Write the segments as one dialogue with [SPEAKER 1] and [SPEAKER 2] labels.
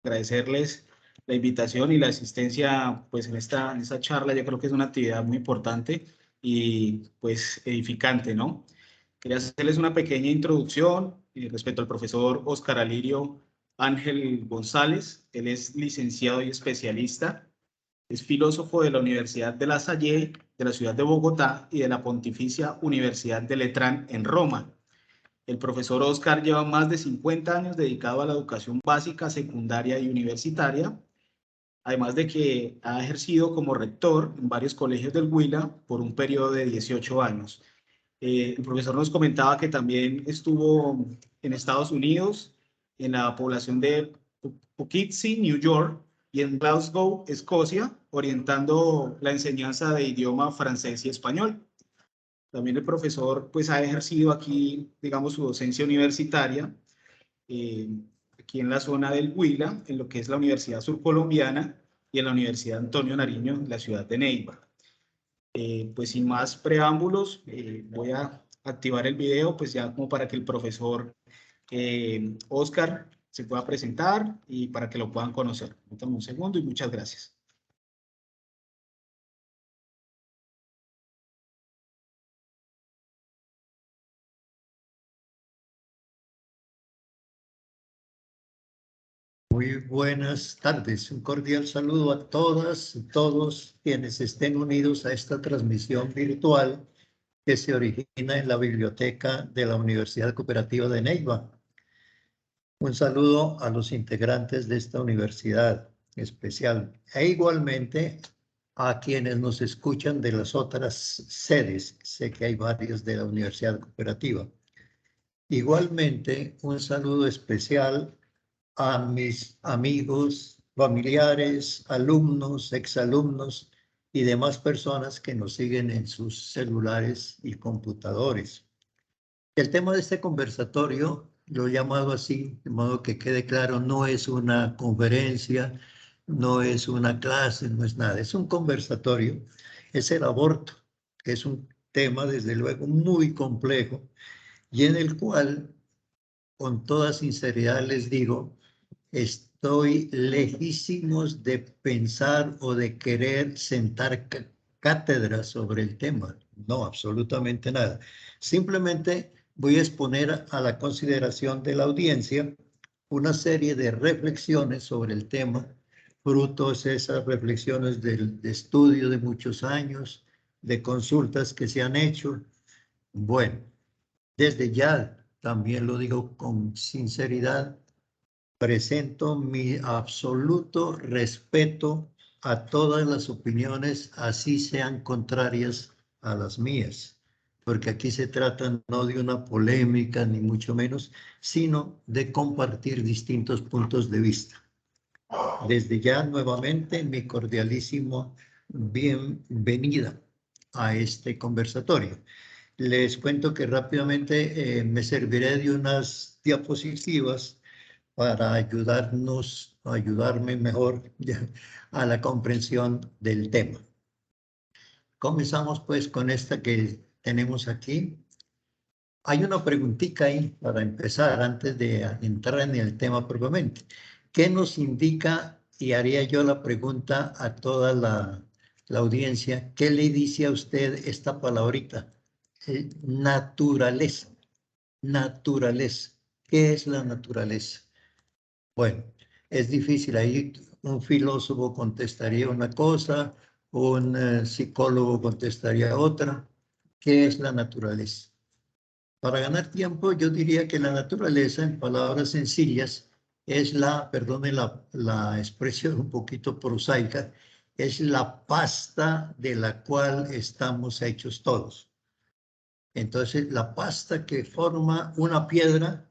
[SPEAKER 1] agradecerles la invitación y la asistencia pues en esta charla. Yo creo que es una actividad muy importante y pues edificante, ¿no? Quería hacerles una pequeña introducción respecto al profesor Óscar Alirio Ángel González. Él es licenciado y especialista, es filósofo de la Universidad de La Salle, de la ciudad de Bogotá y de la Pontificia Universidad de Letrán en Roma. El profesor Óscar lleva más de 50 años dedicado a la educación básica, secundaria y universitaria, además de que ha ejercido como rector en varios colegios del Huila por un periodo de 18 años. El profesor nos comentaba que también estuvo en Estados Unidos, en la población de Poughkeepsie, New York, y en Glasgow, Escocia, orientando la enseñanza de idioma francés y español. También el profesor pues ha ejercido aquí, digamos, su docencia universitaria, eh, aquí en la zona del Huila, en lo que es la Universidad Surcolombiana y en la Universidad Antonio Nariño, en la ciudad de Neiva. Pues sin más preámbulos, voy a activar el video, pues ya como para que el profesor Óscar se pueda presentar y para que lo puedan conocer. Dame un segundo y muchas gracias.
[SPEAKER 2] Muy buenas tardes, un cordial saludo a todas y todos quienes estén unidos a esta transmisión virtual que se origina en la biblioteca de la Universidad Cooperativa de Neiva. Un saludo a los integrantes de esta universidad especial e igualmente a quienes nos escuchan de las otras sedes. Sé que hay varias de la Universidad Cooperativa. Igualmente, un saludo especial a mis amigos, familiares, alumnos, exalumnos y demás personas que nos siguen en sus celulares y computadores. El tema de este conversatorio, lo he llamado así, de modo que quede claro, no es una conferencia, no es una clase, no es nada, es un conversatorio, es el aborto, que es un tema desde luego muy complejo y en el cual, con toda sinceridad les digo, estoy lejísimos de pensar o de querer sentar cátedra sobre el tema. No, absolutamente nada. Simplemente voy a exponer a la consideración de la audiencia una serie de reflexiones sobre el tema, frutos de esas reflexiones de estudio de muchos años, de consultas que se han hecho. Bueno, desde ya, también lo digo con sinceridad, presento mi absoluto respeto a todas las opiniones, así sean contrarias a las mías, porque aquí se trata no de una polémica, ni mucho menos, sino de compartir distintos puntos de vista. Desde ya, nuevamente, mi cordialísimo bienvenida a este conversatorio. Les cuento que rápidamente me serviré de unas diapositivas para ayudarme mejor a la comprensión del tema. Comenzamos pues con esta que tenemos aquí. Hay una preguntita ahí para empezar antes de entrar en el tema propiamente. ¿Qué nos indica? Y haría yo la pregunta a toda la audiencia. ¿Qué le dice a usted esta palabrita? Naturaleza. Naturaleza. ¿Qué es la naturaleza? Bueno, es difícil. Ahí un filósofo contestaría una cosa, un psicólogo contestaría otra. ¿Qué es la naturaleza? Para ganar tiempo, yo diría que la naturaleza, en palabras sencillas, es perdone la expresión un poquito prosaica, es la pasta de la cual estamos hechos todos. Entonces, la pasta que forma una piedra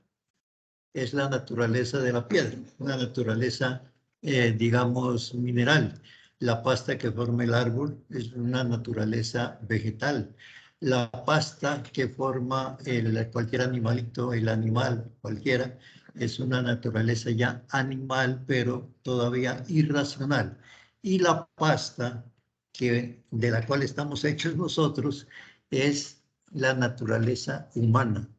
[SPEAKER 2] es la naturaleza de la piedra, una naturaleza, digamos, mineral. La pasta que forma el árbol es una naturaleza vegetal. La pasta que forma cualquier animalito, el animal cualquiera, es una naturaleza ya animal, pero todavía irracional. Y la pasta de la cual estamos hechos nosotros es la naturaleza humana.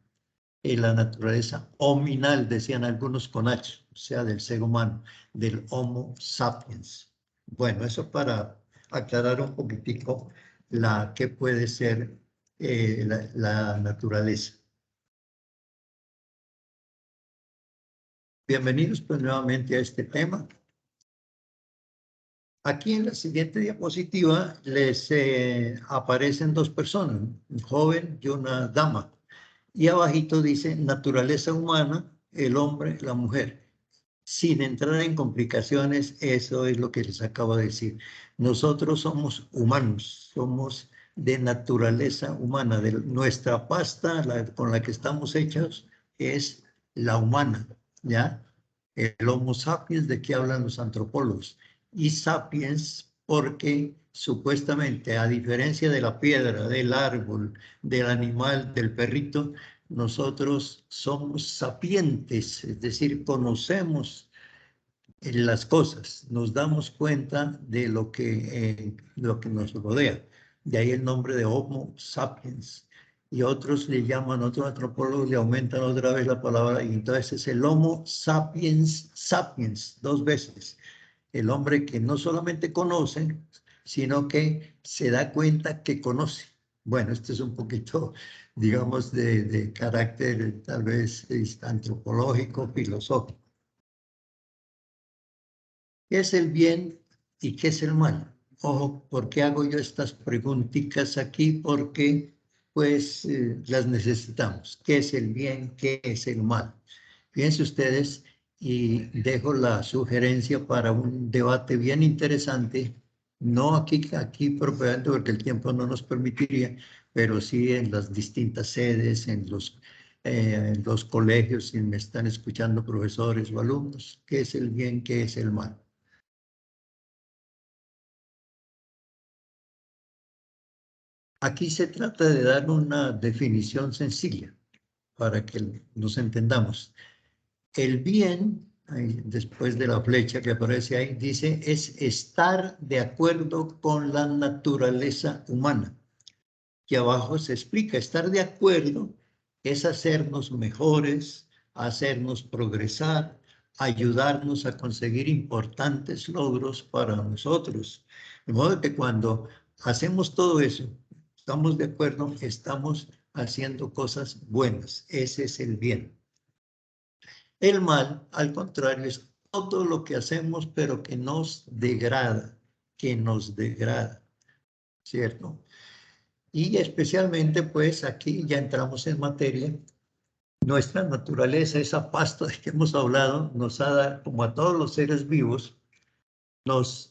[SPEAKER 2] la naturaleza hominal, decían algunos con H, o sea, del ser humano, del Homo sapiens. Bueno, eso para aclarar un poquitico qué puede ser la naturaleza. Bienvenidos pues nuevamente a este tema. Aquí en la siguiente diapositiva les aparecen dos personas, un joven y una dama. Y abajito dice naturaleza humana, el hombre, la mujer. Sin entrar en complicaciones, eso es lo que les acabo de decir. Nosotros somos humanos, somos de naturaleza humana. Nuestra pasta con la que estamos hechos es la humana, ¿ya? El Homo sapiens, ¿de qué hablan los antropólogos? Y sapiens porque supuestamente, a diferencia de la piedra, del árbol, del animal, del perrito, nosotros somos sapientes, es decir, conocemos las cosas, nos damos cuenta de lo que nos rodea. De ahí el nombre de Homo sapiens. Y otros le llaman, otros antropólogos le aumentan otra vez la palabra, y entonces es el Homo sapiens sapiens, dos veces. El hombre que no solamente conoce, sino que se da cuenta que conoce. Bueno, esto es un poquito, digamos, de carácter tal vez antropológico, filosófico. ¿Qué es el bien y qué es el mal? Ojo, ¿por qué hago yo estas preguntitas aquí? Porque pues las necesitamos. ¿Qué es el bien? ¿Qué es el mal? Fíjense ustedes, y dejo la sugerencia para un debate bien interesante, no aquí propiamente porque el tiempo no nos permitiría, pero sí en las distintas sedes, en los colegios, si me están escuchando profesores o alumnos, ¿qué es el bien? ¿Qué es el mal? Aquí se trata de dar una definición sencilla para que nos entendamos. El bien, después de la flecha que aparece ahí, dice es estar de acuerdo con la naturaleza humana. Y abajo se explica, estar de acuerdo es hacernos mejores, hacernos progresar, ayudarnos a conseguir importantes logros para nosotros. De modo que cuando hacemos todo eso, estamos de acuerdo, estamos haciendo cosas buenas. Ese es el bien. El mal, al contrario, es todo lo que hacemos, pero que nos degrada, ¿cierto? Y especialmente, pues aquí ya entramos en materia. Nuestra naturaleza, esa pasta de que hemos hablado, nos ha dado, como a todos los seres vivos,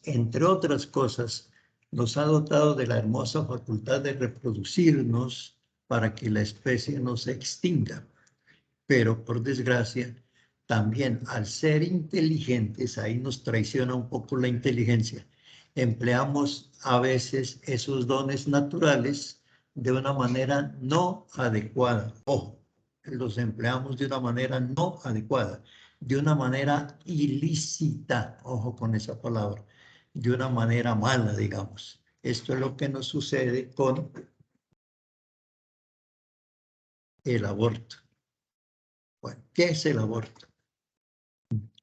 [SPEAKER 2] entre otras cosas, nos ha dotado de la hermosa facultad de reproducirnos para que la especie no se extinga. Pero, por desgracia, también al ser inteligentes, ahí nos traiciona un poco la inteligencia, empleamos a veces esos dones naturales de una manera no adecuada. Ojo, los empleamos de una manera no adecuada, de una manera ilícita, ojo con esa palabra, de una manera mala, digamos. Esto es lo que nos sucede con el aborto. Bueno, ¿qué es el aborto?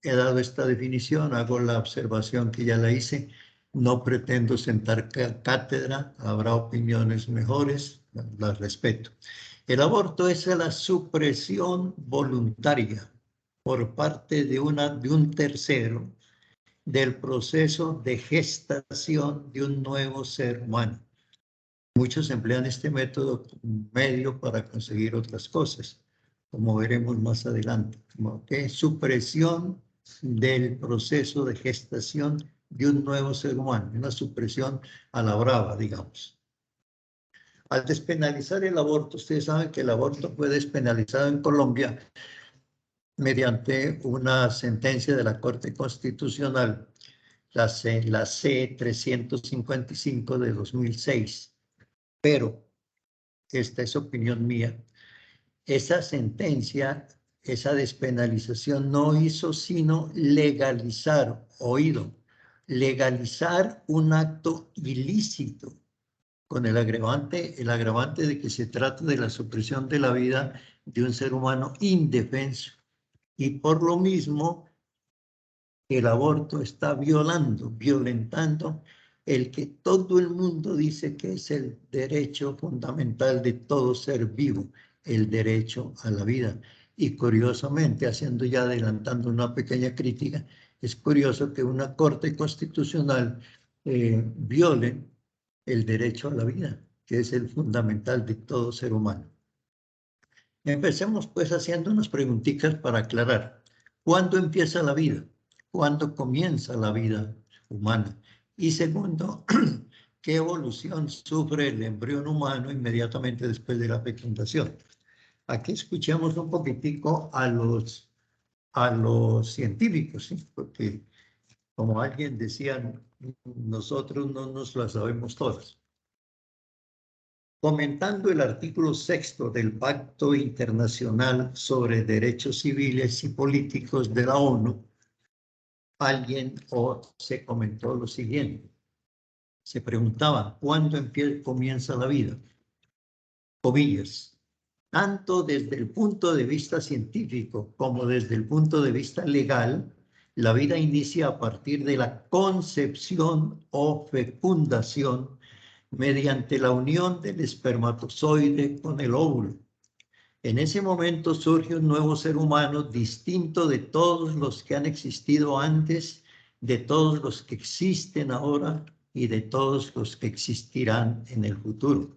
[SPEAKER 2] He dado esta definición, hago la observación que ya la hice, no pretendo sentar cátedra, habrá opiniones mejores, las respeto. El aborto es la supresión voluntaria por parte de un tercero del proceso de gestación de un nuevo ser humano. Muchos emplean este método como medio para conseguir otras cosas, como veremos más adelante. ¿Okay? Supresión del proceso de gestación de un nuevo ser humano, una supresión a la brava, digamos. Al despenalizar el aborto, ustedes saben que el aborto fue despenalizado en Colombia mediante una sentencia de la Corte Constitucional, la C-355 de 2006. Pero esta es opinión mía, esa sentencia, esa despenalización no hizo sino legalizar, legalizar un acto ilícito con el agravante de que se trata de la supresión de la vida de un ser humano indefenso. Y por lo mismo, el aborto está violentando el que todo el mundo dice que es el derecho fundamental de todo ser vivo, el derecho a la vida. Y curiosamente, haciendo ya adelantando una pequeña crítica, es curioso que una Corte Constitucional viole el derecho a la vida, que es el fundamental de todo ser humano. Empecemos pues haciendo unas preguntitas para aclarar. ¿Cuándo empieza la vida? ¿Cuándo comienza la vida humana? Y segundo, ¿qué evolución sufre el embrión humano inmediatamente después de la fecundación? Aquí escuchemos un poquitico a los científicos, ¿sí? Porque como alguien decía, nosotros no nos las sabemos todas. Comentando el artículo 6 del Pacto Internacional sobre Derechos Civiles y Políticos de la ONU, alguien se comentó lo siguiente. Se preguntaba, ¿cuándo comienza la vida? Comillas. Tanto desde el punto de vista científico como desde el punto de vista legal, la vida inicia a partir de la concepción o fecundación mediante la unión del espermatozoide con el óvulo. En ese momento surge un nuevo ser humano distinto de todos los que han existido antes, de todos los que existen ahora y de todos los que existirán en el futuro.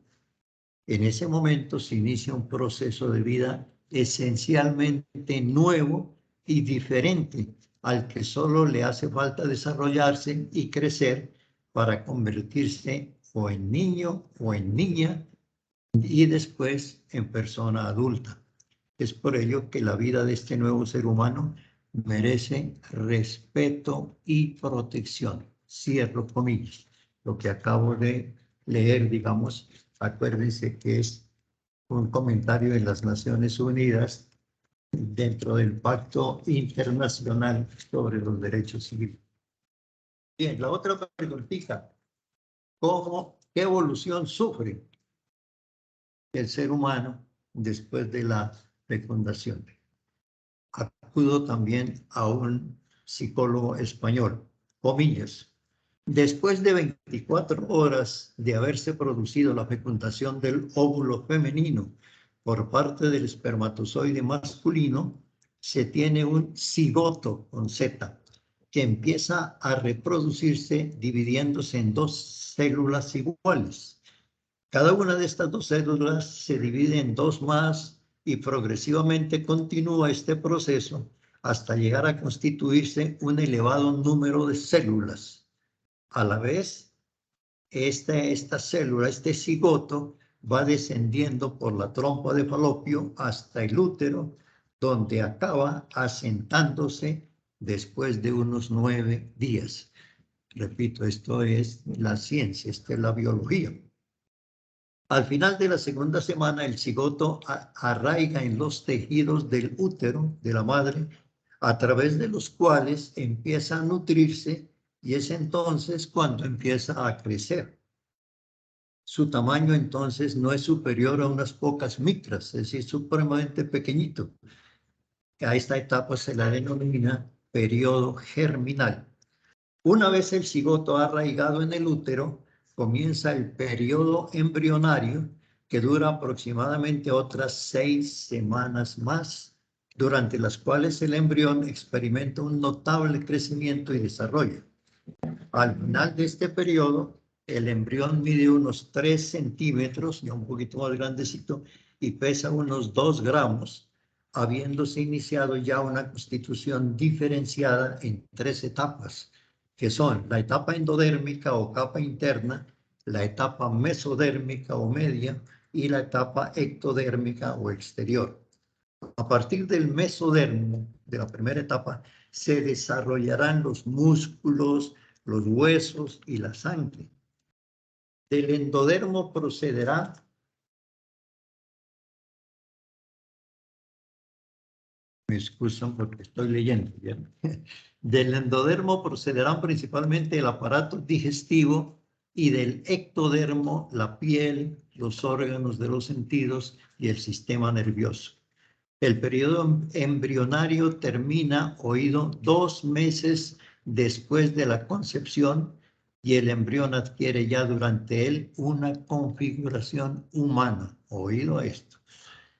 [SPEAKER 2] En ese momento se inicia un proceso de vida esencialmente nuevo y diferente al que solo le hace falta desarrollarse y crecer para convertirse o en niño o en niña y después en persona adulta. Es por ello que la vida de este nuevo ser humano merece respeto y protección. Cierro comillas. Lo que acabo de leer, digamos, acuérdense que es un comentario de las Naciones Unidas dentro del Pacto Internacional sobre los Derechos Civiles. Bien, la otra preguntita, ¿qué evolución sufre el ser humano después de la fecundación? Acudo también a un psicólogo español, comillas. Después de 24 horas de haberse producido la fecundación del óvulo femenino por parte del espermatozoide masculino, se tiene un cigoto con Z, que empieza a reproducirse dividiéndose en dos células iguales. Cada una de estas dos células se divide en dos más y progresivamente continúa este proceso hasta llegar a constituirse un elevado número de células. A la vez, esta célula, este cigoto, va descendiendo por la trompa de falopio hasta el útero, donde acaba asentándose después de unos 9 días. Repito, esto es la ciencia, esta es la biología. Al final de la segunda semana, el cigoto arraiga en los tejidos del útero de la madre, a través de los cuales empieza a nutrirse y es entonces cuando empieza a crecer. Su tamaño entonces no es superior a unas pocas micras, es decir, supremamente pequeñito. A esta etapa se la denomina periodo germinal. Una vez el cigoto ha arraigado en el útero, comienza el periodo embrionario que dura aproximadamente otras 6 semanas más, durante las cuales el embrión experimenta un notable crecimiento y desarrollo. Al final de este periodo, el embrión mide unos 3 centímetros, ya un poquito más grandecito, y pesa unos 2 gramos, habiéndose iniciado ya una constitución diferenciada en 3 etapas, que son la etapa endodérmica o capa interna, la etapa mesodérmica o media y la etapa ectodérmica o exterior. A partir del mesodermo, de la primera etapa, se desarrollarán los músculos, los huesos y la sangre. Del endodermo procederá me excusan porque estoy leyendo, ¿ya? Del endodermo procederán principalmente el aparato digestivo y del ectodermo la piel, los órganos de los sentidos y el sistema nervioso. El periodo embrionario termina, oído, 2 meses después de la concepción y el embrión adquiere ya durante él una configuración humana. Oído esto.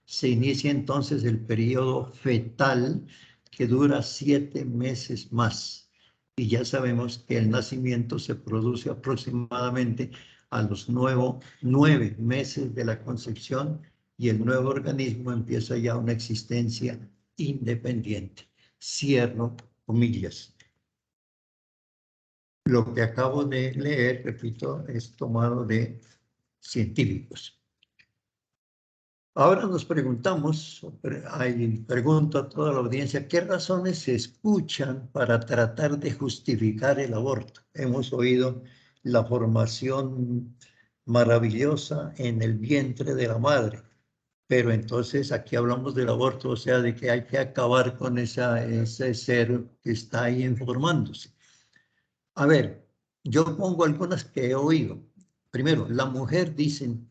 [SPEAKER 2] Se inicia entonces el periodo fetal que dura 7 meses más. Y ya sabemos que el nacimiento se produce aproximadamente a los 9 meses de la concepción y el nuevo organismo empieza ya una existencia independiente. Cierro comillas. Lo que acabo de leer, repito, es tomado de científicos. Ahora nos preguntamos, pregunto a toda la audiencia, ¿qué razones se escuchan para tratar de justificar el aborto? Hemos oído la formación maravillosa en el vientre de la madre, pero entonces aquí hablamos del aborto, o sea, de que hay que acabar con ese ser que está ahí formándose. A ver, yo pongo algunas que he oído. Primero, la mujer, dicen,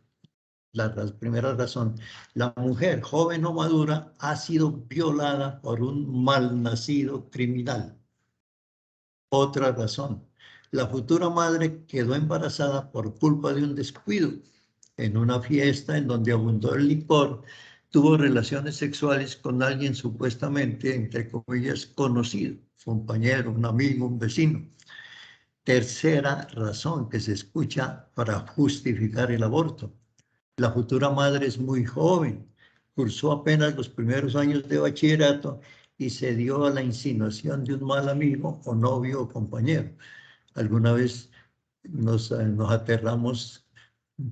[SPEAKER 2] la primera razón, la mujer joven o madura ha sido violada por un malnacido criminal. Otra razón, la futura madre quedó embarazada por culpa de un descuido. En una fiesta en donde abundó el licor, tuvo relaciones sexuales con alguien supuestamente, entre comillas, conocido, un compañero, un amigo, un vecino. Tercera razón que se escucha para justificar el aborto. La futura madre es muy joven, cursó apenas los primeros años de bachillerato y se dio a la insinuación de un mal amigo o novio o compañero. Alguna vez nos aterramos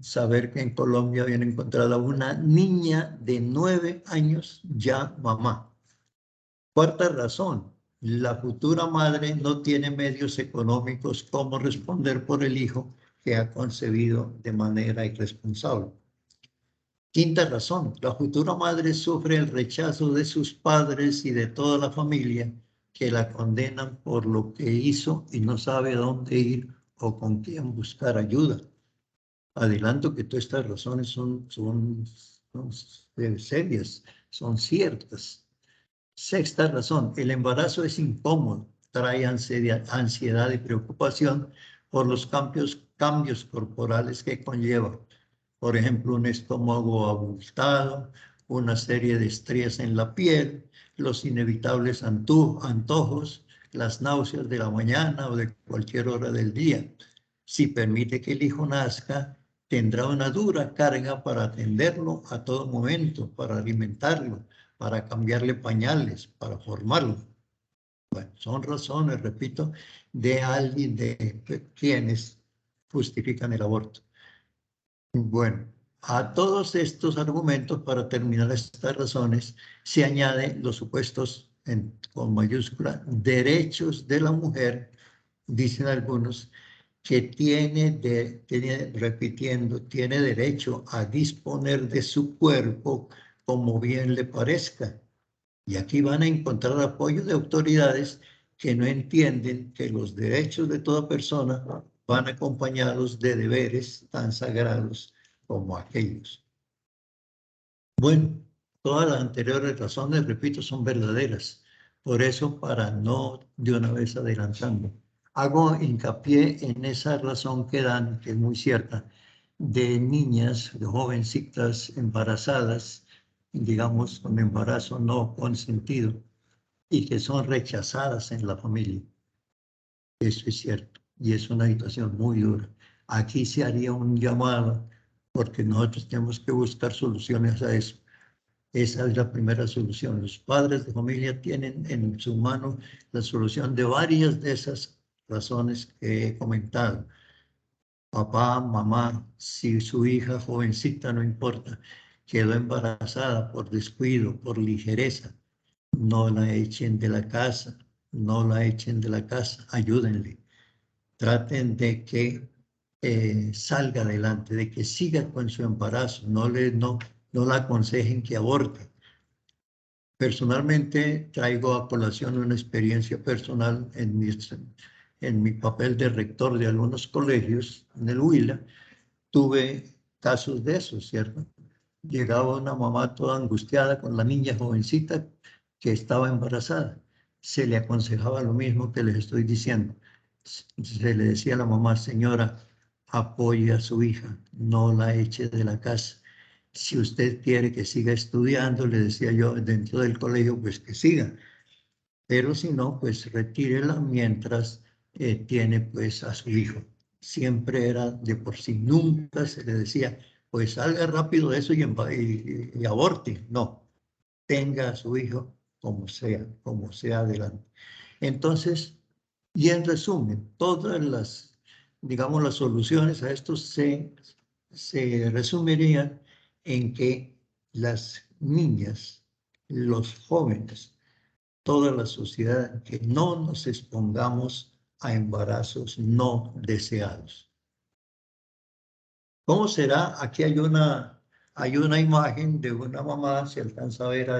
[SPEAKER 2] saber que en Colombia habían encontrado a una niña de 9 años ya mamá. Cuarta razón, la futura madre no tiene medios económicos como responder por el hijo que ha concebido de manera irresponsable. Quinta razón, la futura madre sufre el rechazo de sus padres y de toda la familia que la condenan por lo que hizo y no sabe a dónde ir o con quién buscar ayuda. Adelanto que todas estas razones son serias, son ciertas. Sexta razón, el embarazo es incómodo, trae ansiedad y preocupación por los cambios corporales que conlleva. Por ejemplo, un estómago abultado, una serie de estrías en la piel, los inevitables antojos, las náuseas de la mañana o de cualquier hora del día. Si permite que el hijo nazca, tendrá una dura carga para atenderlo a todo momento, para alimentarlo, para cambiarle pañales, para formarlo. Bueno, son razones, repito, de alguien, de quienes justifican el aborto. Bueno, a todos estos argumentos, para terminar estas razones, se añaden los supuestos, con mayúscula, derechos de la mujer, dicen algunos, que tiene derecho a disponer de su cuerpo como bien le parezca. Y aquí van a encontrar apoyo de autoridades que no entienden que los derechos de toda persona van acompañados de deberes tan sagrados como aquellos. Bueno, todas las anteriores razones, repito, son verdaderas. Por eso, para no de una vez adelantando, hago hincapié en esa razón que dan, que es muy cierta, de niñas, de jovencitas embarazadas, digamos, con embarazo no consentido, y que son rechazadas en la familia. Eso es cierto, y es una situación muy dura. Aquí se haría un llamado, porque nosotros tenemos que buscar soluciones a eso. Esa es la primera solución. Los padres de familia tienen en su mano la solución de varias de esas razones que he comentado. Papá, mamá, si su hija jovencita, no importa, quedó embarazada por descuido, por ligereza, no la echen de la casa, no la echen de la casa, ayúdenle. Traten de que salga adelante, de que siga con su embarazo, no la aconsejen que aborte. Personalmente traigo a colación una experiencia personal en mi papel de rector de algunos colegios en el Huila. Tuve casos de eso, ¿cierto? llegaba una mamá toda angustiada con la niña jovencita que estaba embarazada. Se le aconsejaba lo mismo que les estoy diciendo. Se le decía a la mamá, señora, apoye a su hija, no la eche de la casa. Si usted quiere que siga estudiando, le decía yo, dentro del colegio, pues que siga. Pero si no, pues retírela mientras tiene pues a su hijo. Siempre era de por sí, nunca se le decía, pues salga rápido de eso y aborte. No, tenga a su hijo como sea adelante. Entonces, y en resumen, todas las, digamos, las soluciones a esto se resumirían en que las niñas, los jóvenes, toda la sociedad, que no nos expongamos a embarazos no deseados. ¿Cómo será? Aquí hay una imagen de una mamá, se alcanza a ver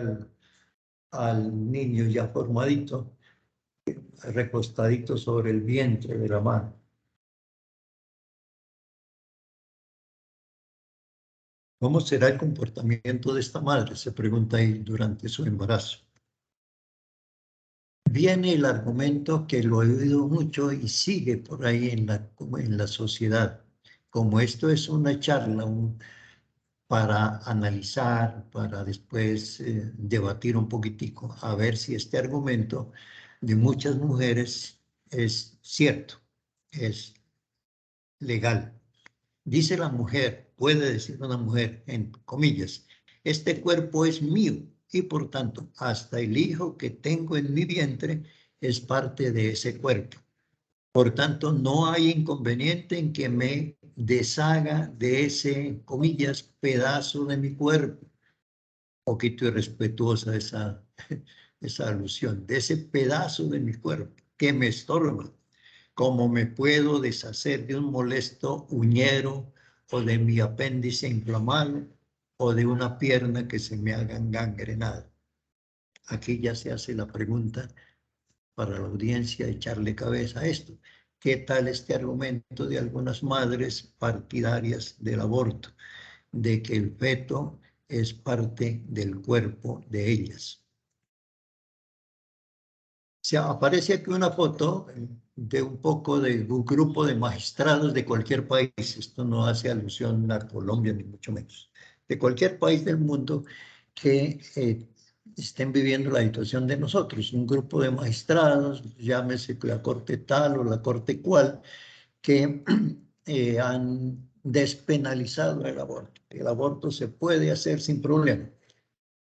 [SPEAKER 2] al niño ya formadito, recostadito sobre el vientre de la madre. ¿Cómo será el comportamiento de esta madre? Se pregunta ahí durante su embarazo. Viene el argumento que lo he oído mucho y sigue por ahí en la sociedad. Como esto es una charla para analizar, para después debatir un poquitico, a ver si este argumento de muchas mujeres es cierto, es legal. Dice la mujer, puede decir una mujer, en comillas, este cuerpo es mío y por tanto hasta el hijo que tengo en mi vientre es parte de ese cuerpo. Por tanto, no hay inconveniente en que me deshaga de ese, comillas, pedazo de mi cuerpo. Un poquito irrespetuosa esa alusión, de ese pedazo de mi cuerpo que me estorba. Como me puedo deshacer de un molesto uñero o de mi apéndice inflamado o de una pierna que se me haga gangrenada. Aquí ya se hace la pregunta para la audiencia, echarle cabeza a esto. ¿Qué tal este argumento de algunas madres partidarias del aborto, de que el feto es parte del cuerpo de ellas? Se aparece aquí una foto de un poco de un grupo de magistrados de cualquier país. Esto no hace alusión a Colombia, ni mucho menos. De cualquier país del mundo que estén viviendo la situación de nosotros. Un grupo de magistrados, llámese la corte tal o la corte cual, que han despenalizado el aborto. El aborto se puede hacer sin problema.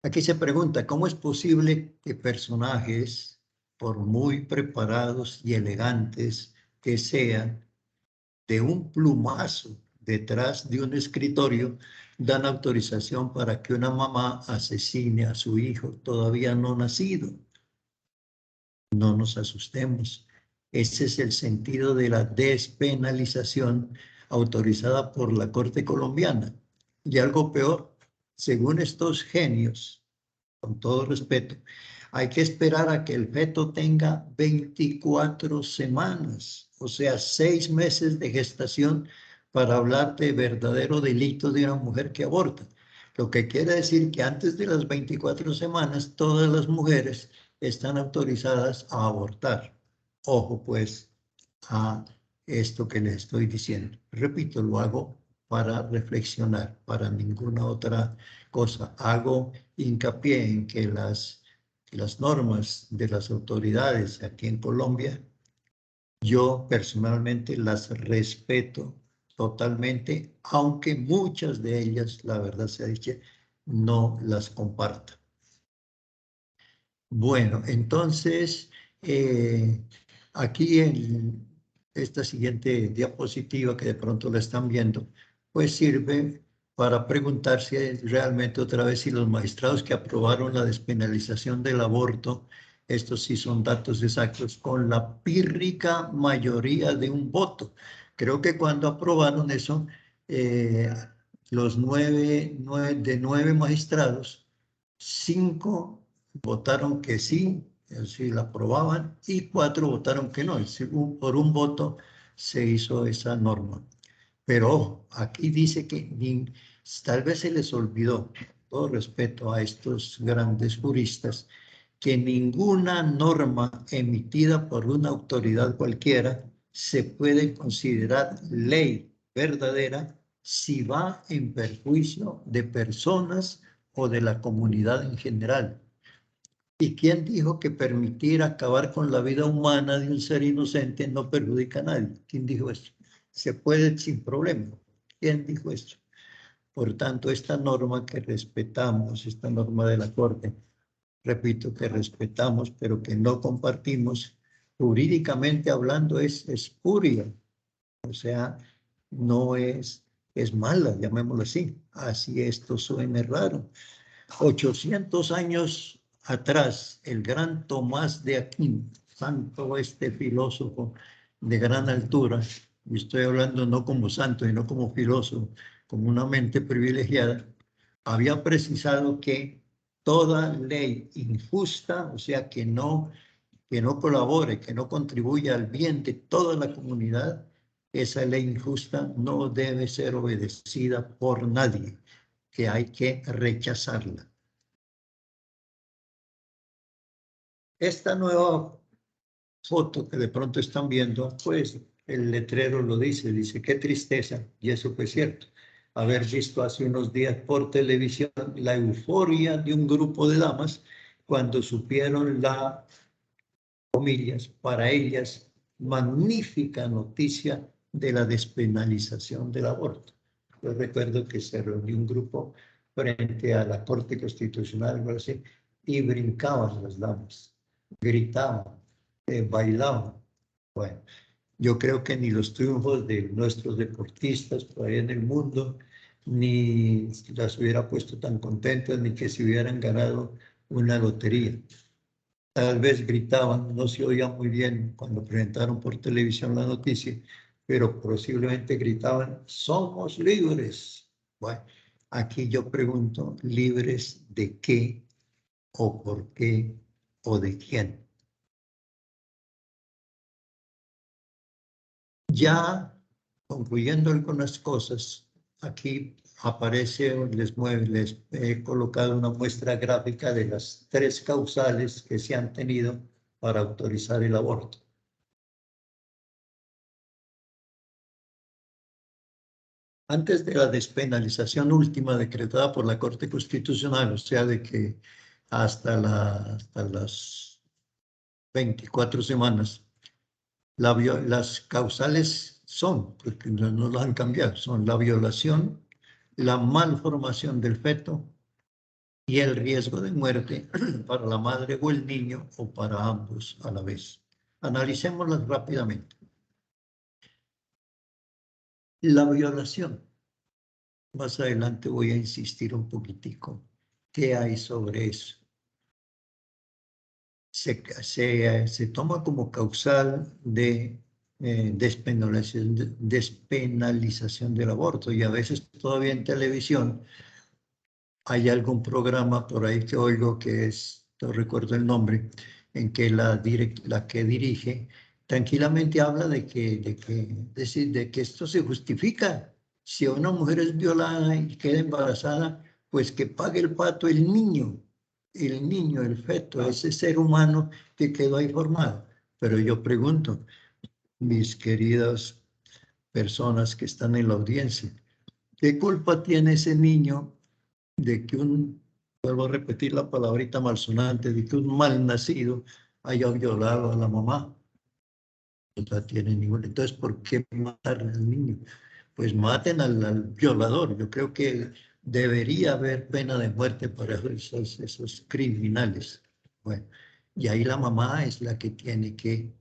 [SPEAKER 2] Aquí se pregunta, ¿cómo es posible que personajes, por muy preparados y elegantes que sean, de un plumazo detrás de un escritorio, dan autorización para que una mamá asesine a su hijo todavía no nacido? No nos asustemos. Ese es el sentido de la despenalización autorizada por la Corte colombiana. Y algo peor, según estos genios, con todo respeto, hay que esperar a que el feto tenga 24 semanas, o sea, 6 meses de gestación para hablar de verdadero delito de una mujer que aborta. Lo que quiere decir que antes de las 24 semanas, todas las mujeres están autorizadas a abortar. Ojo, pues, a esto que les estoy diciendo. Repito, lo hago para reflexionar, para ninguna otra cosa. Hago hincapié en que las normas de las autoridades aquí en Colombia, yo personalmente las respeto totalmente, aunque muchas de ellas, la verdad se ha dicho, no las comparto. Bueno, entonces, aquí en esta siguiente diapositiva que de pronto la están viendo, pues sirve para preguntarse realmente otra vez si los magistrados que aprobaron la despenalización del aborto, estos sí son datos exactos, con la pírrica mayoría de un voto. Creo que cuando aprobaron eso, los de 9 magistrados, 5 votaron que sí, es decir, la aprobaban, y 4 votaron que no. Es decir, por un voto se hizo esa norma. Pero ojo, aquí dice que Tal vez se les olvidó, todo respeto a estos grandes juristas, que ninguna norma emitida por una autoridad cualquiera se puede considerar ley verdadera si va en perjuicio de personas o de la comunidad en general. ¿Y quién dijo que permitir acabar con la vida humana de un ser inocente no perjudica a nadie? ¿Quién dijo eso? Se puede sin problema. ¿Quién dijo eso? Por tanto, esta norma que respetamos, esta norma de la Corte, repito, que respetamos, pero que no compartimos, jurídicamente hablando es espuria, o sea, no es mala, llamémoslo así. Así esto suene raro. 800 años atrás, el gran Tomás de Aquino, santo este filósofo de gran altura, y estoy hablando no como santo, sino como filósofo, como una mente privilegiada, había precisado que toda ley injusta, o sea, que no colabore, que no contribuya al bien de toda la comunidad, esa ley injusta no debe ser obedecida por nadie, que hay que rechazarla. Esta nueva foto que de pronto están viendo, pues el letrero lo dice, qué tristeza, y eso fue cierto. Haber visto hace unos días por televisión la euforia de un grupo de damas cuando supieron la, comillas, para ellas, magnífica noticia de la despenalización del aborto. Yo recuerdo que se reunió un grupo frente a la Corte Constitucional, algo así, y brincaban las damas, gritaban, bailaban. Bueno, yo creo que ni los triunfos de nuestros deportistas por ahí en el mundo, ni las hubiera puesto tan contentas, ni que se hubieran ganado una lotería. Tal vez gritaban, no se oía muy bien cuando presentaron por televisión la noticia, pero posiblemente gritaban, somos libres. Bueno, aquí yo pregunto, ¿libres de qué o por qué o de quién? Ya concluyendo algunas cosas, aquí aparece, les he colocado una muestra gráfica de las 3 causales que se han tenido para autorizar el aborto. Antes de la despenalización última decretada por la Corte Constitucional, o sea, de que hasta las 24 semanas, las causales son, porque no las han cambiado, son la violación, la malformación del feto y el riesgo de muerte para la madre o el niño o para ambos a la vez. Analicémoslas rápidamente. La violación. Más adelante voy a insistir un poquitico. ¿Qué hay sobre eso? Se toma como causal de despenalización del aborto y a veces todavía en televisión hay algún programa por ahí que oigo que es, no recuerdo el nombre, en que la que dirige tranquilamente habla de que esto se justifica. Si una mujer es violada y queda embarazada, pues que pague el pato el niño, el feto, ese ser humano que quedó ahí formado. Pero yo pregunto, mis queridas personas que están en la audiencia, ¿qué culpa tiene ese niño de que vuelvo a repetir la palabrita malsonante, de que un mal nacido haya violado a la mamá? No la tiene ninguna. Entonces, ¿por qué matar al niño? Pues maten al violador. Yo creo que debería haber pena de muerte para esos criminales. Bueno, y ahí la mamá es la que tiene que,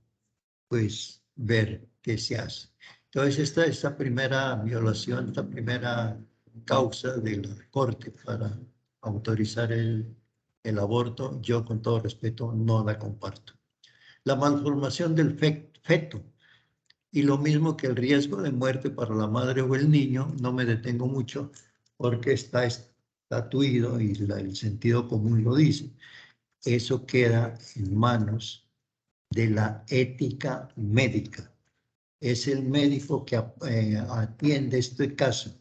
[SPEAKER 2] pues, ver qué se hace. Entonces, esta primera violación, esta primera causa de la Corte para autorizar el aborto, yo con todo respeto no la comparto. La malformación del feto y lo mismo que el riesgo de muerte para la madre o el niño, no me detengo mucho porque está estatuido y el sentido común lo dice. Eso queda en manos de la ética médica. Es el médico que atiende este caso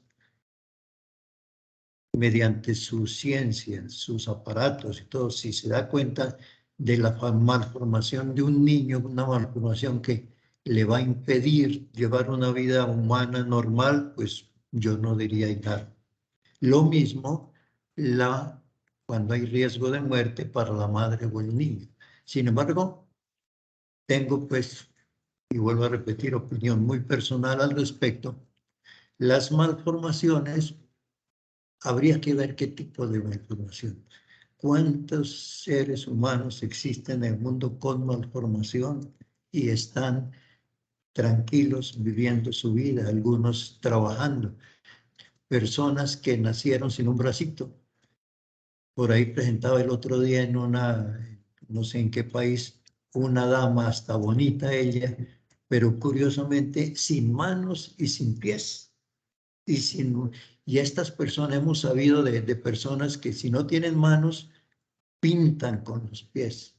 [SPEAKER 2] mediante su ciencia, sus aparatos y todo, si se da cuenta de la malformación de un niño, una malformación que le va a impedir llevar una vida humana normal, pues yo no diría nada. Lo mismo cuando hay riesgo de muerte para la madre o el niño. Sin embargo, tengo pues, y vuelvo a repetir, opinión muy personal al respecto. Las malformaciones, habría que ver qué tipo de malformación. ¿Cuántos seres humanos existen en el mundo con malformación y están tranquilos viviendo su vida, algunos trabajando? Personas que nacieron sin un bracito. Por ahí presentaba el otro día en no sé en qué país, una dama hasta bonita ella, pero curiosamente sin manos y sin pies. Y estas personas, hemos sabido de personas que si no tienen manos, pintan con los pies,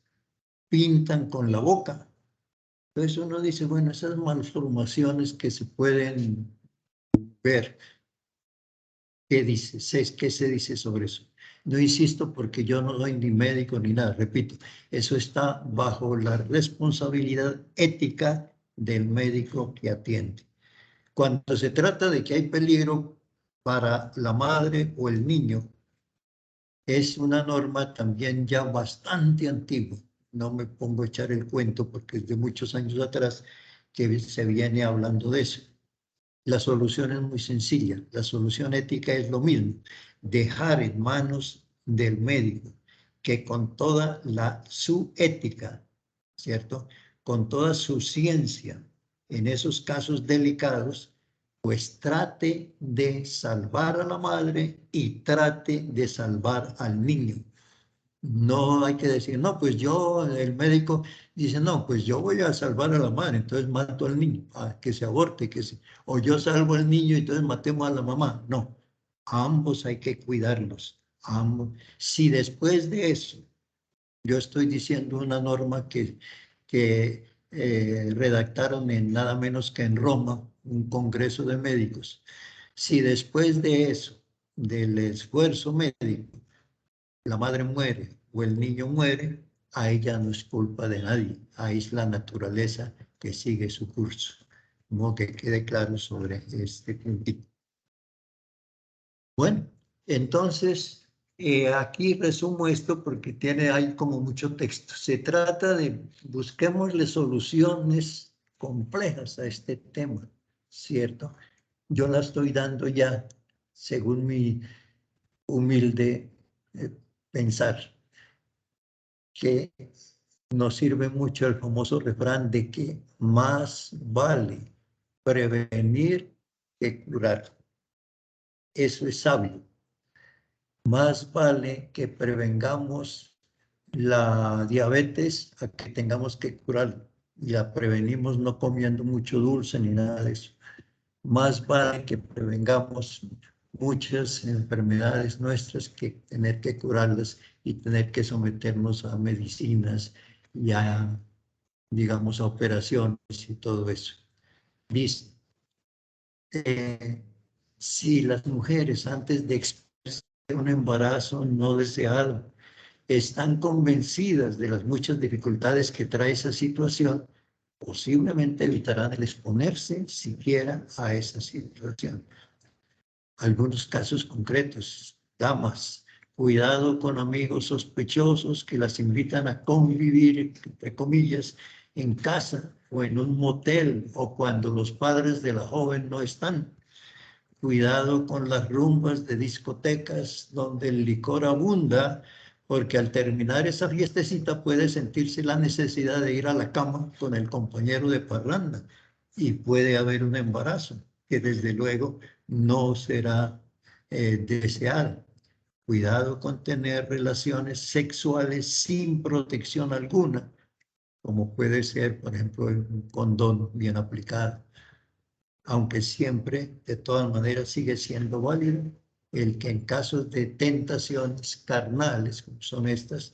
[SPEAKER 2] pintan con la boca. Entonces uno dice, bueno, esas malformaciones que se pueden ver, ¿qué se dice sobre eso? No insisto porque yo no soy ni médico ni nada, repito, eso está bajo la responsabilidad ética del médico que atiende. Cuando se trata de que hay peligro para la madre o el niño, es una norma también ya bastante antigua. No me pongo a echar el cuento porque es de muchos años atrás que se viene hablando de eso. La solución es muy sencilla. La solución ética es lo mismo. Dejar en manos del médico que con toda su ética, ¿cierto? Con toda su ciencia en esos casos delicados, pues trate de salvar a la madre y trate de salvar al niño. No hay que decir, no, pues yo, el médico dice, no, pues yo voy a salvar a la madre, entonces mato al niño, que se aborte, o yo salvo al niño, entonces matemos a la mamá. No, ambos hay que cuidarlos, ambos. Si después de eso, yo estoy diciendo una norma que redactaron en nada menos que en Roma, un congreso de médicos. Si después de eso, del esfuerzo médico, la madre muere o el niño muere, ahí ya no es culpa de nadie, ahí es la naturaleza que sigue su curso. Como que quede claro sobre este puntito. Bueno, entonces aquí resumo esto porque hay como mucho texto. Se trata de busquémosle soluciones complejas a este tema, ¿cierto? Yo la estoy dando ya según mi humilde pensar, que nos sirve mucho el famoso refrán de que más vale prevenir que curar. Eso es sabio. Más vale que prevengamos la diabetes a que tengamos que curarla. Y la prevenimos no comiendo mucho dulce ni nada de eso. Más vale que prevengamos muchas enfermedades nuestras que tener que curarlas y tener que someternos a medicinas y a, digamos, a operaciones y todo eso. Dice, si las mujeres antes de expresar un embarazo no deseado están convencidas de las muchas dificultades que trae esa situación, posiblemente evitarán el exponerse siquiera a esa situación. Algunos casos concretos, damas, cuidado con amigos sospechosos que las invitan a convivir, entre comillas, en casa o en un motel o cuando los padres de la joven no están. Cuidado con las rumbas de discotecas donde el licor abunda, porque al terminar esa fiestecita puede sentirse la necesidad de ir a la cama con el compañero de parranda y puede haber un embarazo que desde luego no será deseado. Cuidado con tener relaciones sexuales sin protección alguna, como puede ser, por ejemplo, un condón bien aplicado, aunque siempre, de todas maneras, sigue siendo válido el que en casos de tentaciones carnales, como son estas,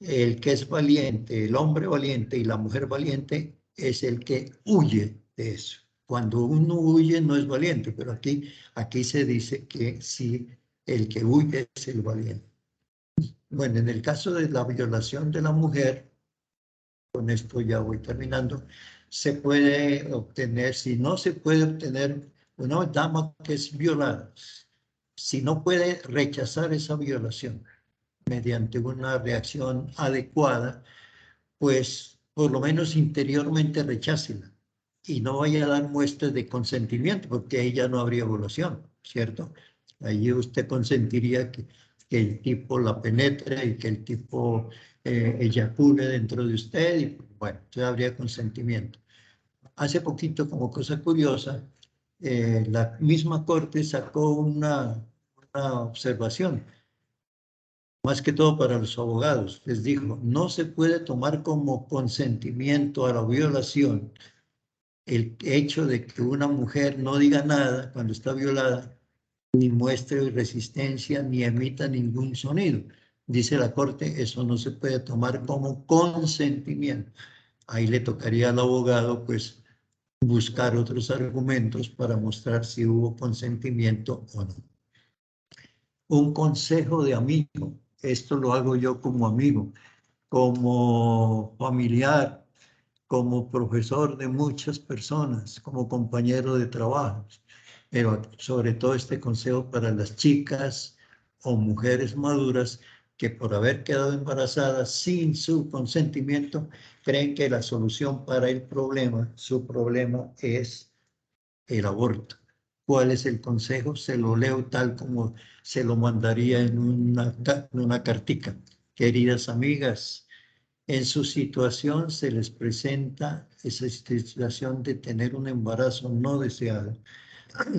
[SPEAKER 2] el que es valiente, el hombre valiente y la mujer valiente, es el que huye de eso. Cuando uno huye no es valiente, pero aquí se dice que si el que huye es el valiente. Bueno, en el caso de la violación de la mujer, con esto ya voy terminando, se puede obtener, si no se puede obtener una dama que es violada, si no puede rechazar esa violación mediante una reacción adecuada, pues por lo menos interiormente rechácela y no vaya a dar muestras de consentimiento, porque ahí ya no habría violación, ¿cierto? Ahí usted consentiría que el tipo la penetre y que el tipo eyacule dentro de usted y bueno, entonces habría consentimiento. Hace poquito, como cosa curiosa, la misma corte sacó una observación, más que todo para los abogados. Les dijo, no se puede tomar como consentimiento a la violación el hecho de que una mujer no diga nada cuando está violada, ni muestre resistencia, ni emita ningún sonido. Dice la corte, eso no se puede tomar como consentimiento. Ahí le tocaría al abogado, pues, buscar otros argumentos para mostrar si hubo consentimiento o no. Un consejo de amigo, esto lo hago yo como amigo, como familiar, como profesor de muchas personas, como compañero de trabajo, pero sobre todo este consejo para las chicas o mujeres maduras que por haber quedado embarazadas sin su consentimiento, creen que la solución para el problema, su problema es el aborto. ¿Cuál es el consejo? Se lo leo tal como se lo mandaría en una cartica. Queridas amigas, en su situación se les presenta esa situación de tener un embarazo no deseado.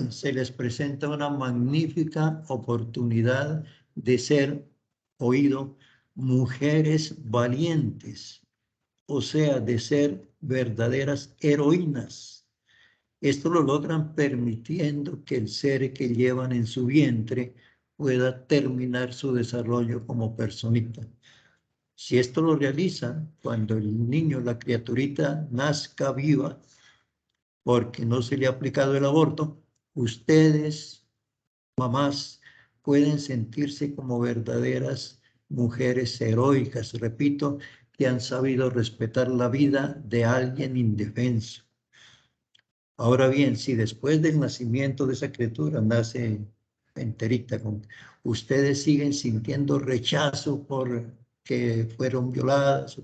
[SPEAKER 2] Se les presenta una magnífica oportunidad de ser oído mujeres valientes, o sea, de ser verdaderas heroínas. Esto lo logran permitiendo que el ser que llevan en su vientre pueda terminar su desarrollo como personita. Si esto lo realizan, cuando el niño, la criaturita, nazca viva, porque no se le ha aplicado el aborto, ustedes, mamás, pueden sentirse como verdaderas mujeres heroicas, repito, que han sabido respetar la vida de alguien indefenso. Ahora bien, si después del nacimiento de esa criatura nace enterita, ustedes siguen sintiendo rechazo por que fueron violadas,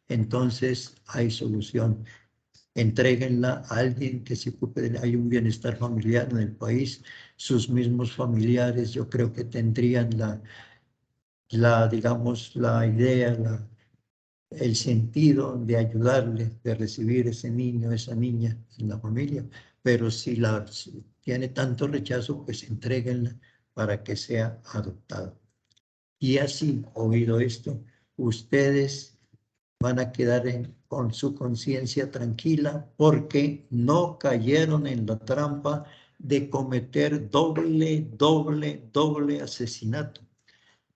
[SPEAKER 2] entonces hay solución. Entréguenla a alguien que se ocupe hay un bienestar familiar en el país. Sus mismos familiares, yo creo que tendrían digamos, la idea, el sentido de ayudarle, de recibir ese niño, esa niña en la familia, pero si tiene tanto rechazo, pues entréguenla para que sea adoptado. Y así, oído esto, ustedes van a quedar con su conciencia tranquila porque no cayeron en la trampa de cometer doble asesinato.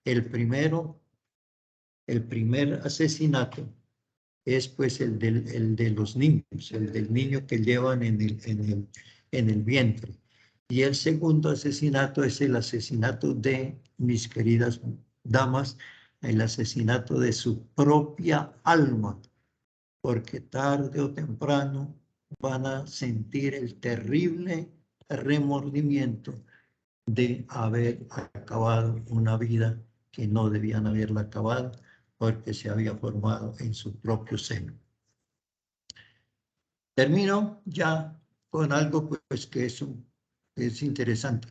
[SPEAKER 2] El primer asesinato es pues el de los niños, el del niño que llevan en el vientre. Y el segundo asesinato es el asesinato de mis queridas damas, el asesinato de su propia alma, porque tarde o temprano van a sentir el terrible remordimiento de haber acabado una vida que no debían haberla acabado porque se había formado en su propio seno. Termino ya con algo pues, que es interesante.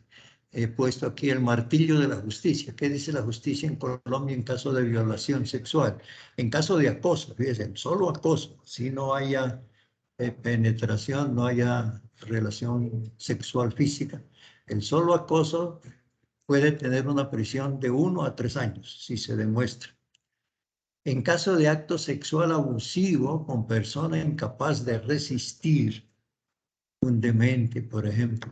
[SPEAKER 2] He puesto aquí el martillo de la justicia. ¿Qué dice la justicia en Colombia en caso de violación sexual? En caso de acoso, fíjense, solo acoso, si no haya penetración, no haya relación sexual física. El solo acoso puede tener una prisión de 1 a 3 años, si se demuestra. En caso de acto sexual abusivo con persona incapaz de resistir, un demente, por ejemplo,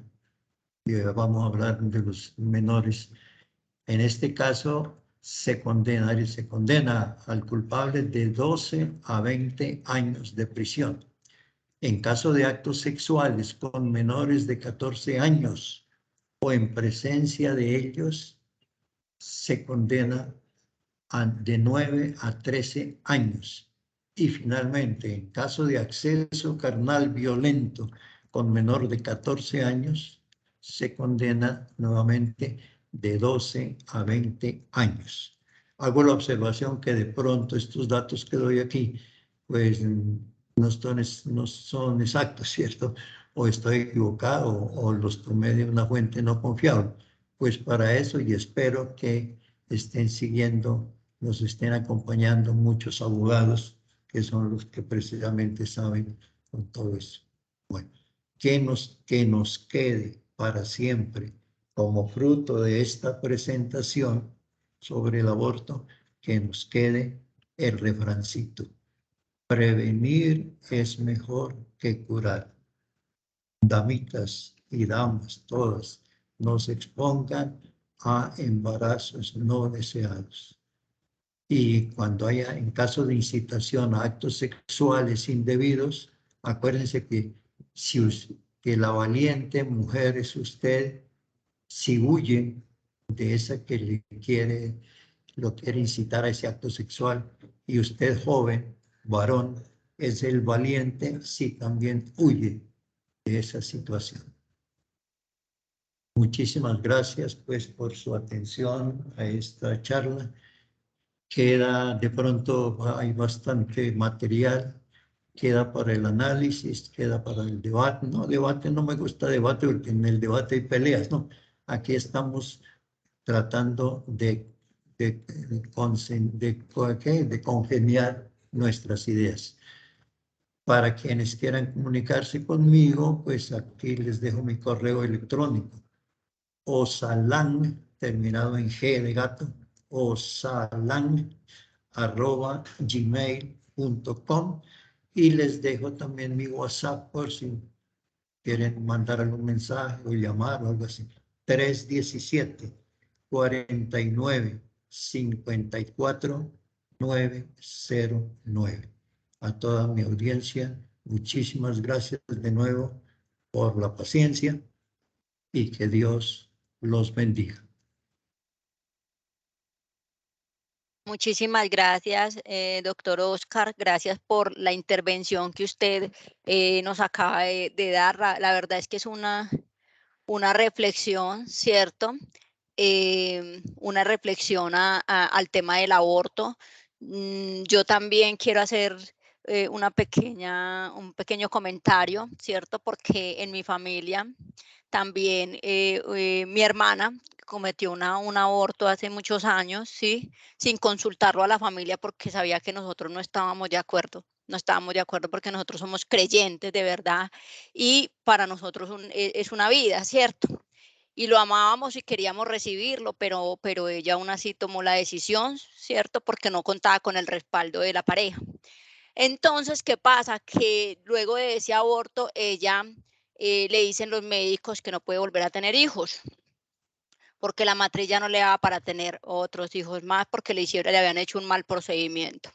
[SPEAKER 2] vamos a hablar de los menores, en este caso se condena al culpable de 12 a 20 años de prisión. En caso de actos sexuales con menores de 14 años o en presencia de ellos, se condena de 9 a 13 años. Y finalmente, en caso de acceso carnal violento con menor de 14 años, se condena nuevamente de 12 a 20 años. Hago la observación que de pronto estos datos que doy aquí, pues no son exactos, ¿cierto? O estoy equivocado o los tomé de una fuente no confiable. Pues para eso, y espero que estén siguiendo, nos estén acompañando muchos abogados que son los que precisamente saben con todo eso. Bueno, que nos quede para siempre como fruto de esta presentación sobre el aborto, que nos quede el refrancito: prevenir es mejor que curar. Damitas y damas, todas, no se expongan a embarazos no deseados. Y cuando haya, en caso de incitación a actos sexuales indebidos, acuérdense que, que la valiente mujer es usted, si huye de esa que lo quiere incitar a ese acto sexual, y usted joven, varón, es el valiente si también huye de esa situación. Muchísimas gracias pues por su atención a esta charla. Queda, de pronto hay bastante material, queda para el análisis, queda para el debate. No, debate, no me gusta debate porque en el debate hay peleas, no. Aquí estamos tratando de congeniar nuestras ideas. Para quienes quieran comunicarse conmigo, pues aquí les dejo mi correo electrónico: osalan, terminado en G de gato, osalan@gmail.com, y les dejo también mi WhatsApp por si quieren mandar algún mensaje o llamar o algo así. 317-49-54-909. A toda mi audiencia, muchísimas gracias de nuevo por la paciencia y que Dios los bendiga.
[SPEAKER 3] Muchísimas gracias, doctor Oscar. Gracias por la intervención que usted nos acaba de dar. La verdad es que es una reflexión, ¿cierto? Una reflexión al tema del aborto. Yo también quiero hacer un pequeño comentario, ¿cierto? Porque en mi familia también mi hermana cometió un aborto hace muchos años, ¿sí? Sin consultarlo a la familia porque sabía que nosotros no estábamos de acuerdo. No estábamos de acuerdo porque nosotros somos creyentes de verdad y para nosotros es una vida, ¿cierto? Y lo amábamos y queríamos recibirlo, pero ella aún así tomó la decisión, ¿cierto? Porque no contaba con el respaldo de la pareja. Entonces, ¿qué pasa? Que luego de ese aborto, ella le dicen los médicos que no puede volver a tener hijos, porque la matriz ya no le daba para tener otros hijos más, porque le habían hecho un mal procedimiento.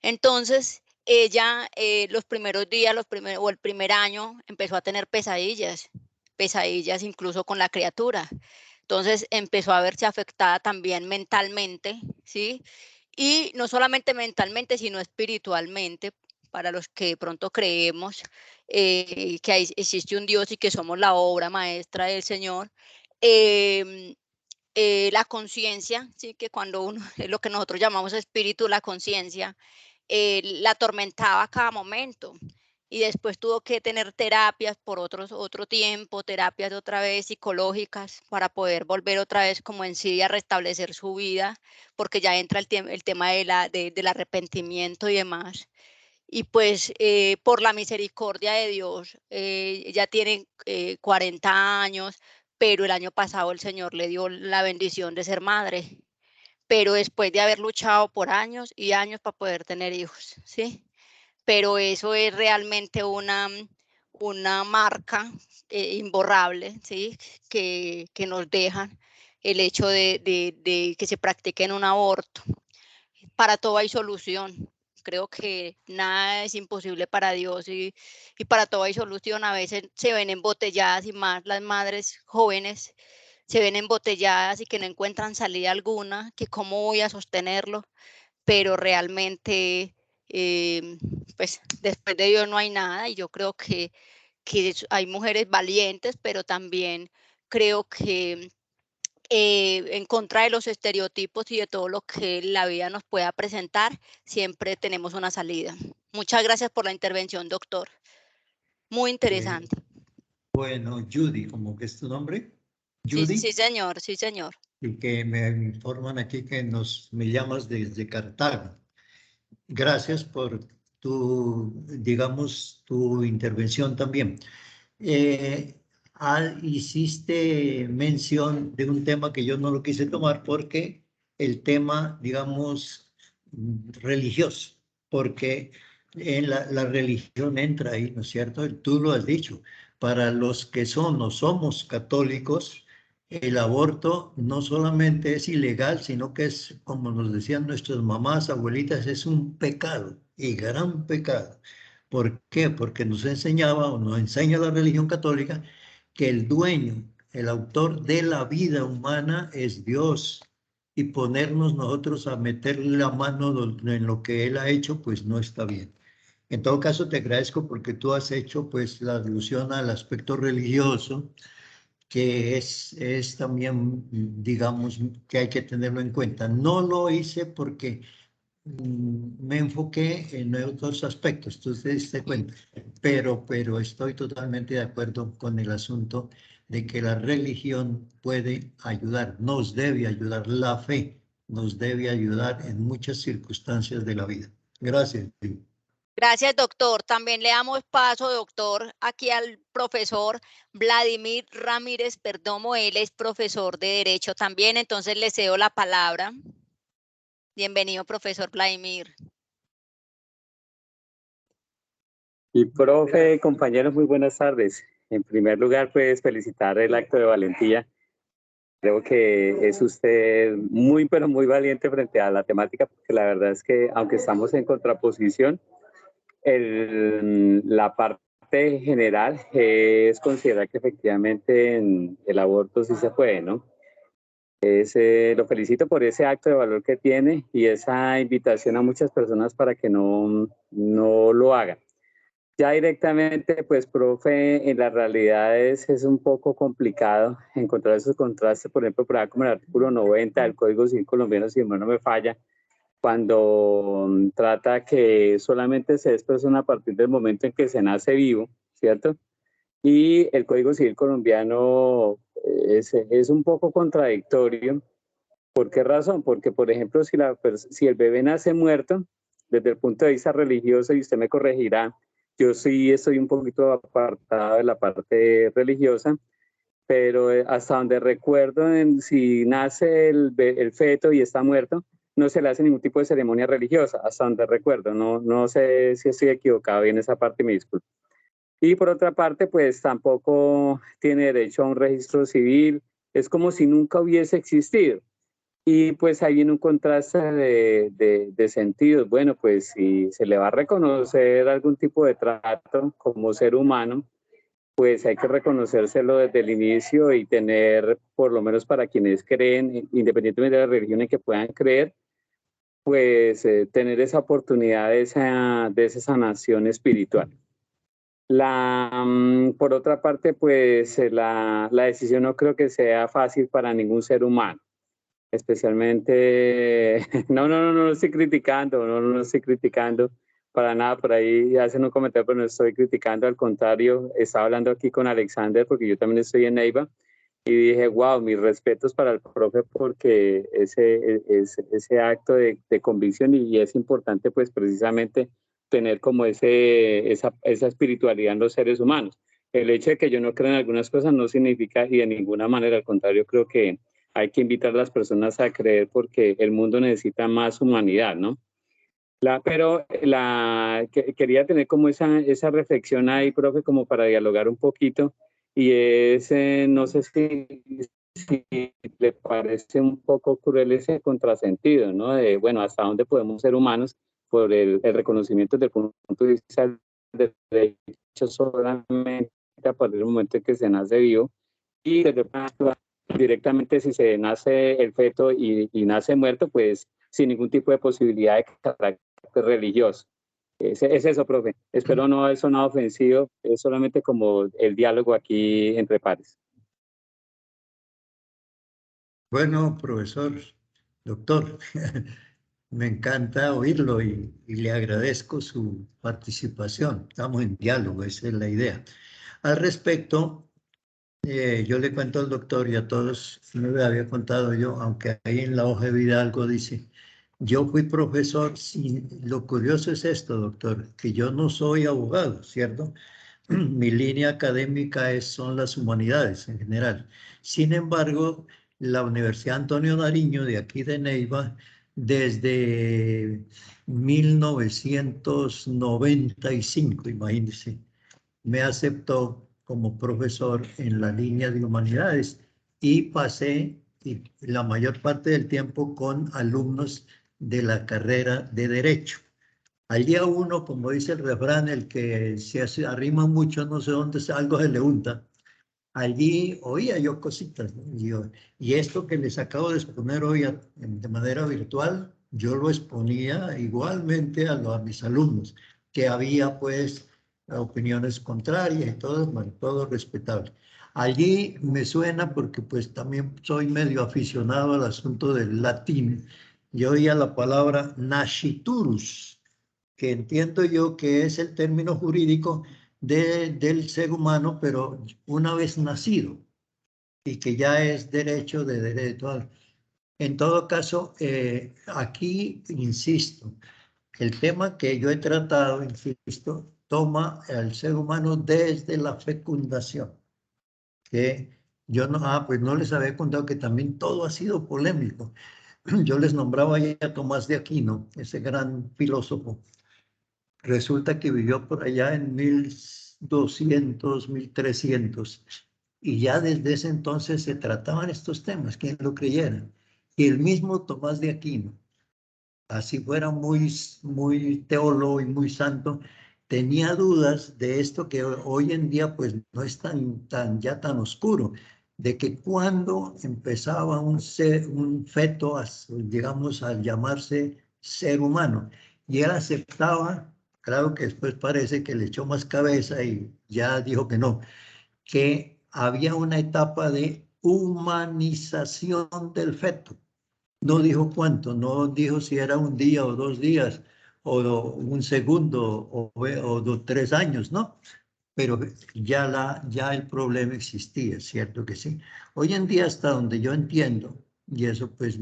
[SPEAKER 3] Entonces, ella los primeros días, o el primer año, empezó a tener pesadillas incluso con la criatura. Entonces, empezó a verse afectada también mentalmente, ¿sí? Y no solamente mentalmente, sino espiritualmente, para los que de pronto creemos que existe un Dios y que somos la obra maestra del Señor. La conciencia, ¿sí? Que cuando uno, es lo que nosotros llamamos espíritu, la conciencia, la atormentaba a cada momento. Y después tuvo que tener terapias por otro tiempo, terapias otra vez psicológicas para poder volver otra vez como en sí a restablecer su vida, porque ya entra el tema del arrepentimiento y demás. Y pues por la misericordia de Dios, ella tiene 40 años, pero el año pasado el Señor le dio la bendición de ser madre, pero después de haber luchado por años y años para poder tener hijos, ¿sí? Pero eso es realmente una marca imborrable, ¿sí? Que nos dejan el hecho de que se practiquen un aborto. Para todo hay solución. Creo que nada es imposible para Dios y para todo hay solución. A veces se ven embotelladas y más las madres jóvenes se ven embotelladas y que no encuentran salida alguna, que cómo voy a sostenerlo, pero realmente, pues después de Dios no hay nada, y yo creo que hay mujeres valientes, pero también creo que en contra de los estereotipos y de todo lo que la vida nos pueda presentar, siempre tenemos una salida. Muchas gracias por la intervención, doctor. Muy interesante.
[SPEAKER 2] Bueno, Judy, ¿cómo que es tu nombre?
[SPEAKER 3] Sí,
[SPEAKER 2] Judy,
[SPEAKER 3] sí, señor, sí, señor.
[SPEAKER 2] y que me informan aquí que me llamas desde Cartago. Gracias por tu, digamos, tu intervención también. Hiciste mención de un tema que yo no lo quise tomar porque el tema, digamos, religioso, porque en la religión entra ahí, ¿no es cierto? Tú lo has dicho, para los que son o somos católicos, el aborto no solamente es ilegal, sino que es, como nos decían nuestras mamás, abuelitas, es un pecado y gran pecado. ¿Por qué? Porque nos enseñaba o nos enseña la religión católica que el dueño, el autor de la vida humana es Dios. Y ponernos nosotros a meterle la mano en lo que Él ha hecho, pues no está bien. En todo caso, te agradezco porque tú has hecho pues la alusión al aspecto religioso, que es también, digamos, que hay que tenerlo en cuenta. No lo hice porque me enfoqué en otros aspectos, tú te diste cuenta, pero estoy totalmente de acuerdo con el asunto de que la religión puede ayudar, nos debe ayudar, la fe nos debe ayudar en muchas circunstancias de la vida. Gracias.
[SPEAKER 3] Gracias, doctor. También le damos paso, doctor, aquí al profesor Vladimir Ramírez Perdomo. Él es profesor de Derecho también, entonces le cedo la palabra. Bienvenido, profesor Vladimir.
[SPEAKER 4] Y profe, compañeros, muy buenas tardes. En primer lugar, pues felicitar el acto de valentía. Creo que es usted muy, pero muy valiente frente a la temática, porque la verdad es que, aunque estamos en contraposición, la parte general es considerar que efectivamente en el aborto sí se puede, ¿no? Lo felicito por ese acto de valor que tiene y esa invitación a muchas personas para que no lo hagan. Ya directamente, pues, profe, en las realidades es un poco complicado encontrar esos contrastes, por ejemplo, por como el artículo 90 del Código Civil colombiano, si no me falla, cuando trata que solamente se es persona a partir del momento en que se nace vivo, ¿cierto? Y el Código Civil colombiano es un poco contradictorio. ¿Por qué razón? Porque, por ejemplo, si el bebé nace muerto, desde el punto de vista religioso, y usted me corregirá, yo sí estoy un poquito apartado de la parte religiosa, pero hasta donde recuerdo, si nace el feto y está muerto, no se le hace ningún tipo de ceremonia religiosa, hasta donde recuerdo. No sé si estoy equivocado en esa parte, me disculpo. Y por otra parte, pues tampoco tiene derecho a un registro civil, es como si nunca hubiese existido. Y pues ahí viene un contraste de sentidos. Bueno, pues si se le va a reconocer algún tipo de trato como ser humano, pues hay que reconocérselo desde el inicio y tener, por lo menos para quienes creen, independientemente de la religión en que puedan creer, pues tener esa oportunidad de esa sanación espiritual. Por otra parte, pues la decisión no creo que sea fácil para ningún ser humano. Especialmente, no lo estoy criticando, no lo estoy criticando para nada, por ahí hacen un comentario, pero no estoy criticando, al contrario, estaba hablando aquí con Alexander, porque yo también estoy en Neiva, y dije, wow, mis respetos para el profe, porque ese acto de convicción, y es importante pues precisamente tener como esa espiritualidad en los seres humanos. El hecho de que yo no crea en algunas cosas no significa, y de ninguna manera, al contrario, creo que hay que invitar a las personas a creer porque el mundo necesita más humanidad, ¿no? Quería tener como esa reflexión ahí, profe, como para dialogar un poquito, y no sé si le parece un poco cruel ese contrasentido, ¿no? De, bueno, hasta dónde podemos ser humanos por el reconocimiento desde el punto de vista del derecho solamente a partir del momento en que se nace vivo, y desde directamente si se nace el feto y nace muerto, pues sin ningún tipo de posibilidad de carácter religioso. Es eso, profe. Espero no haber sonado ofensivo, es solamente como el diálogo aquí entre pares.
[SPEAKER 2] Bueno, profesor, doctor, me encanta oírlo y le agradezco su participación. Estamos en diálogo, esa es la idea. Al respecto, yo le cuento al doctor y a todos, no le había contado yo, aunque ahí en la hoja de vida algo dice, yo fui profesor, lo curioso es esto, doctor, que yo no soy abogado, ¿cierto? Mi línea académica son las humanidades en general. Sin embargo, la Universidad Antonio Nariño de aquí de Neiva, desde 1995, imagínense, me aceptó como profesor en la línea de humanidades y pasé la mayor parte del tiempo con alumnos de la carrera de Derecho. Al día uno, como dice el refrán, el que se arrima mucho, no sé dónde, algo se le unta. Allí oía yo cositas, ¿no? Y esto que les acabo de exponer hoy de manera virtual, yo lo exponía igualmente a mis alumnos, que había pues opiniones contrarias y todo, bueno, todo respetable. Allí me suena porque pues también soy medio aficionado al asunto del latín. Yo oía la palabra nasciturus, que entiendo yo que es el término jurídico del ser humano, pero una vez nacido, y que ya es derecho de derecho. En todo caso, aquí, insisto, el tema que yo he tratado, insisto, toma al ser humano desde la fecundación, que yo no, pues no les había contado que también todo ha sido polémico. Yo les nombraba ya a Tomás de Aquino, ese gran filósofo. Resulta que vivió por allá en 1200, 1300, y ya desde ese entonces se trataban estos temas, quien lo creyera. Y el mismo Tomás de Aquino, así fuera muy teólogo y muy santo, tenía dudas de esto que hoy en día pues no es ya tan oscuro, de que cuando empezaba un feto, digamos, a llamarse ser humano, y él aceptaba, claro que después parece que le echó más cabeza y ya dijo que no, que había una etapa de humanización del feto. No dijo cuánto, no dijo si era un día o 2 días o un segundo o 3 años, ¿no? Pero ya el problema existía, ¿cierto que sí? Hoy en día, hasta donde yo entiendo, y eso pues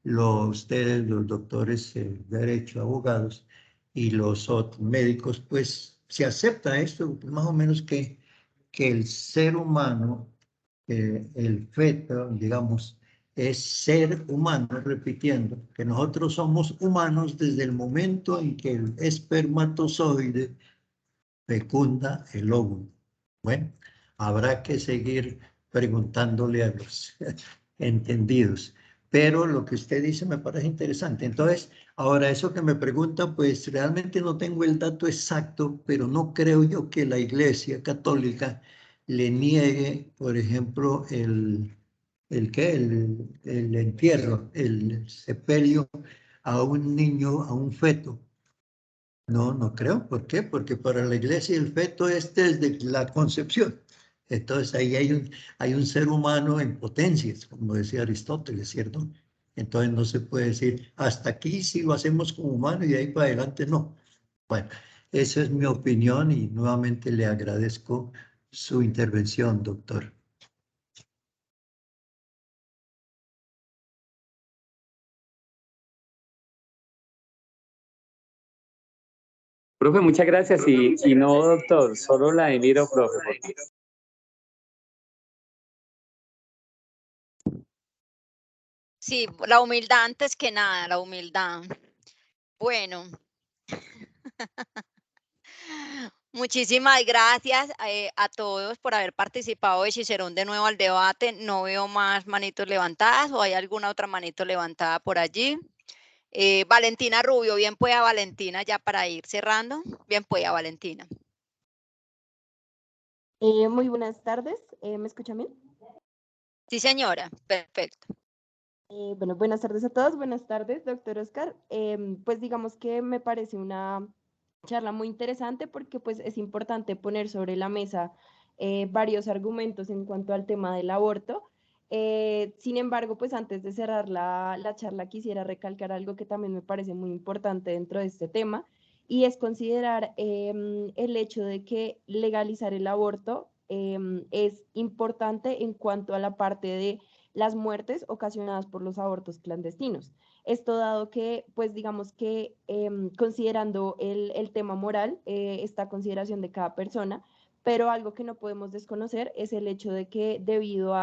[SPEAKER 2] ustedes, los doctores de derecho, abogados y los otros médicos, pues se acepta esto, pues, más o menos que el ser humano, el feto, digamos, es ser humano, repitiendo, que nosotros somos humanos desde el momento en que el espermatozoide fecunda el óvulo. Bueno, habrá que seguir preguntándole a los entendidos, pero lo que usted dice me parece interesante. Entonces, ahora eso que me pregunta, pues realmente no tengo el dato exacto, pero no creo yo que la Iglesia Católica le niegue, por ejemplo, el entierro, el sepelio a un niño, a un feto. No, no creo. ¿Por qué? Porque para la iglesia el feto es desde la concepción. Entonces ahí hay un ser humano en potencias, como decía Aristóteles, ¿cierto? Entonces no se puede decir, hasta aquí sí lo hacemos como humano y de ahí para adelante no. Bueno, esa es mi opinión y nuevamente le agradezco su intervención, doctor.
[SPEAKER 4] Profe, muchas gracias. Y no, doctor, solo la Emiro, profe. Porque...
[SPEAKER 3] Sí, la humildad antes que nada, la humildad. Bueno. Muchísimas gracias a todos por haber participado de Cicerón de nuevo al debate. No veo más manitos levantadas o hay alguna otra manito levantada por allí. Valentina Rubio, bien pueda Valentina ya para ir cerrando. Bien pueda Valentina.
[SPEAKER 5] Muy buenas tardes, ¿me escuchan bien?
[SPEAKER 3] Sí, señora, perfecto.
[SPEAKER 5] Bueno, buenas tardes a todos. Buenas tardes, doctor Oscar. Pues digamos que me parece una charla muy interesante porque pues es importante poner sobre la mesa varios argumentos en cuanto al tema del aborto. Sin embargo, pues antes de cerrar la charla quisiera recalcar algo que también me parece muy importante dentro de este tema y es considerar el hecho de que legalizar el aborto es importante en cuanto a la parte de las muertes ocasionadas por los abortos clandestinos. Esto dado que, pues digamos que considerando el tema moral, esta consideración de cada persona, pero algo que no podemos desconocer es el hecho de que debido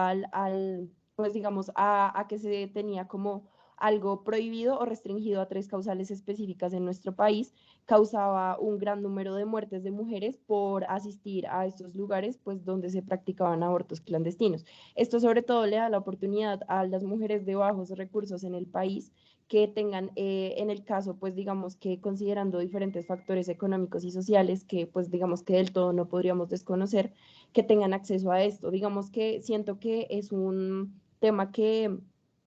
[SPEAKER 5] pues digamos, a que se tenía como algo prohibido o restringido a 3 causales específicas en nuestro país, causaba un gran número de muertes de mujeres por asistir a estos lugares, pues donde se practicaban abortos clandestinos. Esto sobre todo le da la oportunidad a las mujeres de bajos recursos en el país que tengan, en el caso, pues digamos que considerando diferentes factores económicos y sociales que pues digamos que del todo no podríamos desconocer, que tengan acceso a esto. Digamos que siento que es un tema que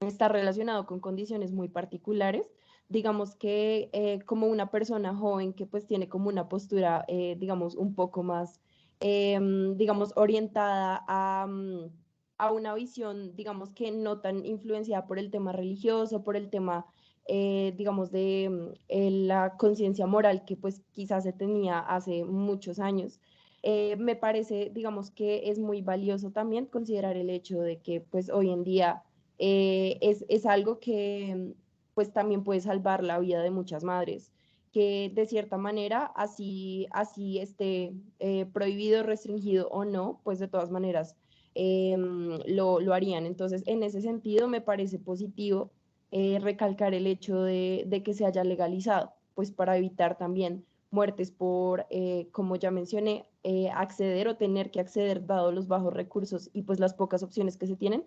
[SPEAKER 5] está relacionado con condiciones muy particulares. Digamos que como una persona joven que pues tiene como una postura, digamos, un poco más, digamos, orientada a una visión, digamos, que no tan influenciada por el tema religioso, por el tema, digamos, de la conciencia moral que pues quizás se tenía hace muchos años. Me parece, digamos, que es muy valioso también considerar el hecho de que pues hoy en día es algo que pues también puede salvar la vida de muchas madres, que de cierta manera, así esté prohibido, restringido o no, pues de todas maneras lo harían. Entonces, en ese sentido, me parece positivo recalcar el hecho de que se haya legalizado, pues para evitar también muertes por, como ya mencioné, acceder o tener que acceder, dado los bajos recursos y pues las pocas opciones que se tienen,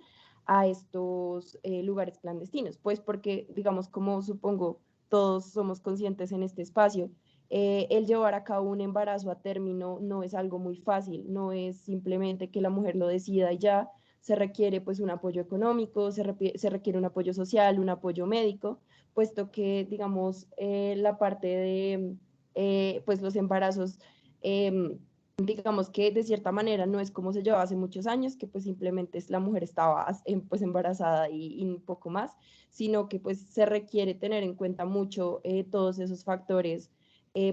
[SPEAKER 5] a estos lugares clandestinos. Pues porque, digamos, como supongo todos somos conscientes en este espacio, el llevar a cabo un embarazo a término no es algo muy fácil, no es simplemente que la mujer lo decida y ya, se requiere pues un apoyo económico, se requiere un apoyo social, un apoyo médico, puesto que digamos la parte de pues los embarazos, digamos que de cierta manera no es como se llevaba hace muchos años, que pues simplemente la mujer estaba pues embarazada y poco más, sino que pues se requiere tener en cuenta mucho todos esos factores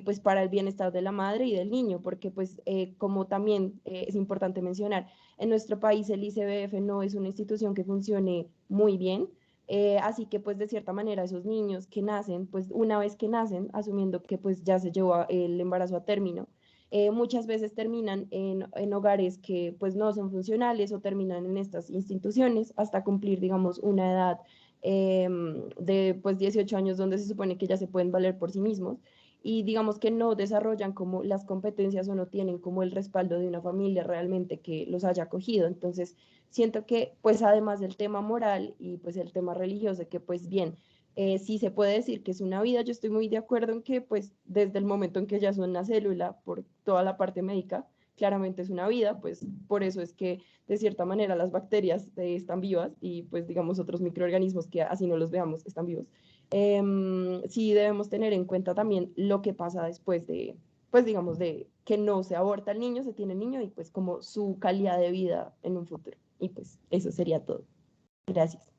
[SPEAKER 5] pues para el bienestar de la madre y del niño, porque pues como también es importante mencionar, en nuestro país el ICBF no es una institución que funcione muy bien, así que pues de cierta manera esos niños que nacen, pues una vez que nacen, asumiendo que pues ya se llevó el embarazo a término, muchas veces terminan en hogares que pues no son funcionales o terminan en estas instituciones hasta cumplir digamos una edad de pues 18 años donde se supone que ya se pueden valer por sí mismos y digamos que no desarrollan como las competencias o no tienen como el respaldo de una familia realmente que los haya acogido. Entonces, siento que pues además del tema moral y pues el tema religioso, que pues bien, sí se puede decir que es una vida, yo estoy muy de acuerdo en que pues desde el momento en que ya son una célula, por toda la parte médica, claramente es una vida, pues por eso es que de cierta manera las bacterias están vivas y pues digamos otros microorganismos que así no los veamos están vivos. Sí debemos tener en cuenta también lo que pasa después de, pues digamos, de que no se aborta el niño, se tiene el niño y pues como su calidad de vida en un futuro. Y pues eso sería todo. Gracias.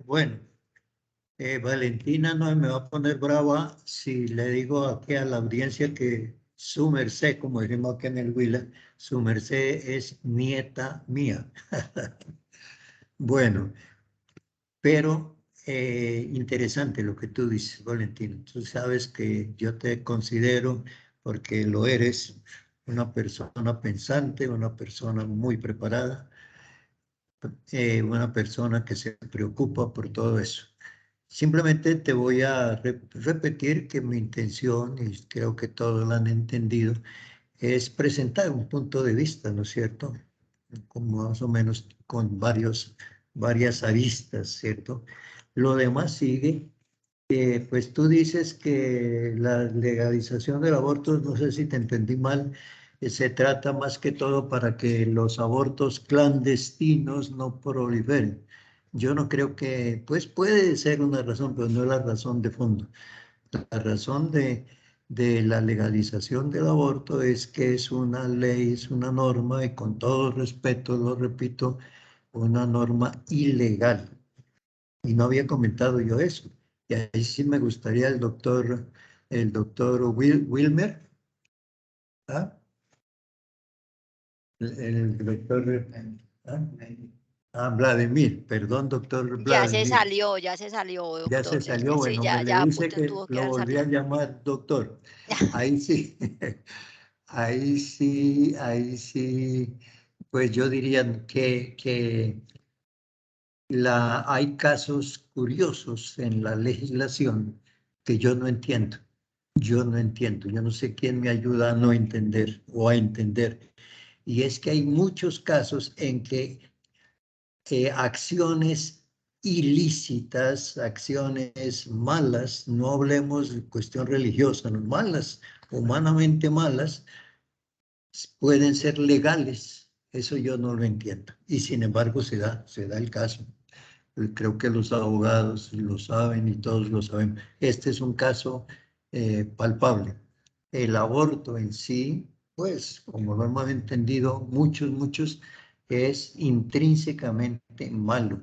[SPEAKER 2] Bueno, Valentina no me va a poner brava si le digo aquí a la audiencia que su merced, como decimos aquí en el Huila, su merced es nieta mía. Bueno, pero interesante lo que tú dices, Valentina. Tú sabes que yo te considero, porque lo eres, una persona pensante, una persona muy preparada, una persona que se preocupa por todo eso. Simplemente te voy a repetir que mi intención, y creo que todos la han entendido, es presentar un punto de vista, ¿no es cierto? Como más o menos con varias aristas, ¿cierto? Lo demás sigue. Pues tú dices que la legalización del aborto, no sé si te entendí mal, se trata más que todo para que los abortos clandestinos no proliferen. Yo no creo que, pues puede ser una razón, pero no es la razón de fondo. La razón de la legalización del aborto es que es una ley, es una norma, y con todo respeto lo repito, una norma ilegal. Y no había comentado yo eso. Y ahí sí me gustaría el doctor Wilmer, ¿ah? El doctor Vladimir, perdón, doctor
[SPEAKER 3] Ya se
[SPEAKER 2] Vladimir.
[SPEAKER 3] salió,
[SPEAKER 2] Ya se
[SPEAKER 3] doctor.
[SPEAKER 2] salió,
[SPEAKER 3] Sí,
[SPEAKER 2] bueno, me le
[SPEAKER 3] ya
[SPEAKER 2] dice que
[SPEAKER 3] tuvo que
[SPEAKER 2] lo
[SPEAKER 3] haber
[SPEAKER 2] volví a
[SPEAKER 3] salido.
[SPEAKER 2] llamar doctor. Ahí sí, ahí sí, pues yo diría que hay casos curiosos en la legislación que yo no entiendo. Yo no sé quién me ayuda a no entender o a entender. Y es que hay muchos casos en que acciones ilícitas, acciones malas, no hablemos de cuestión religiosa, no, malas, humanamente malas, pueden ser legales. Eso yo no lo entiendo. Y sin embargo se da el caso. Creo que los abogados lo saben y todos lo saben. Este es un caso palpable. El aborto en sí, pues, como lo hemos entendido muchos, es intrínsecamente malo.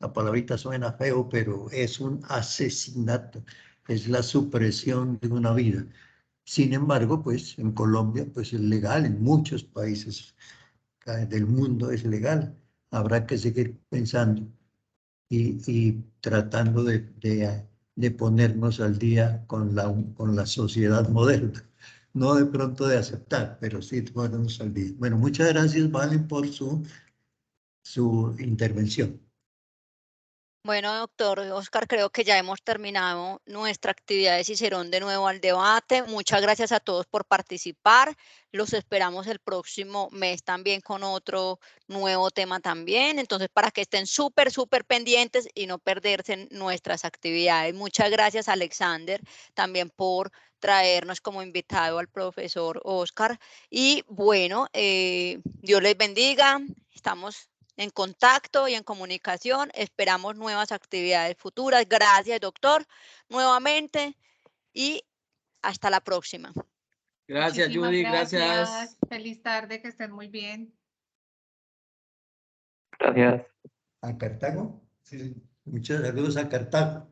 [SPEAKER 2] La palabrita suena feo, pero es un asesinato. Es la supresión de una vida. Sin embargo, pues, en Colombia, pues, es legal. En muchos países del mundo es legal. Habrá que seguir pensando y tratando de ponernos al día con la sociedad moderna. No de pronto de aceptar, pero sí ponernos al día. Bueno, muchas gracias, Valen, por su intervención.
[SPEAKER 3] Bueno, doctor Oscar, creo que ya hemos terminado nuestra actividad de Cicerón de nuevo al debate. Muchas gracias a todos por participar. Los esperamos el próximo mes también con otro nuevo tema también. Entonces, para que estén súper pendientes y no perderse nuestras actividades. Muchas gracias, Alexander, también por traernos como invitado al profesor Oscar. Y bueno, Dios les bendiga. Estamos en contacto y en comunicación. Esperamos nuevas actividades futuras. Gracias, doctor, nuevamente y hasta la próxima.
[SPEAKER 6] Gracias, Judy. Gracias.
[SPEAKER 7] Feliz tarde, que estén muy bien.
[SPEAKER 4] Gracias.
[SPEAKER 2] ¿A Cartago? Sí. Muchos saludos a Cartago.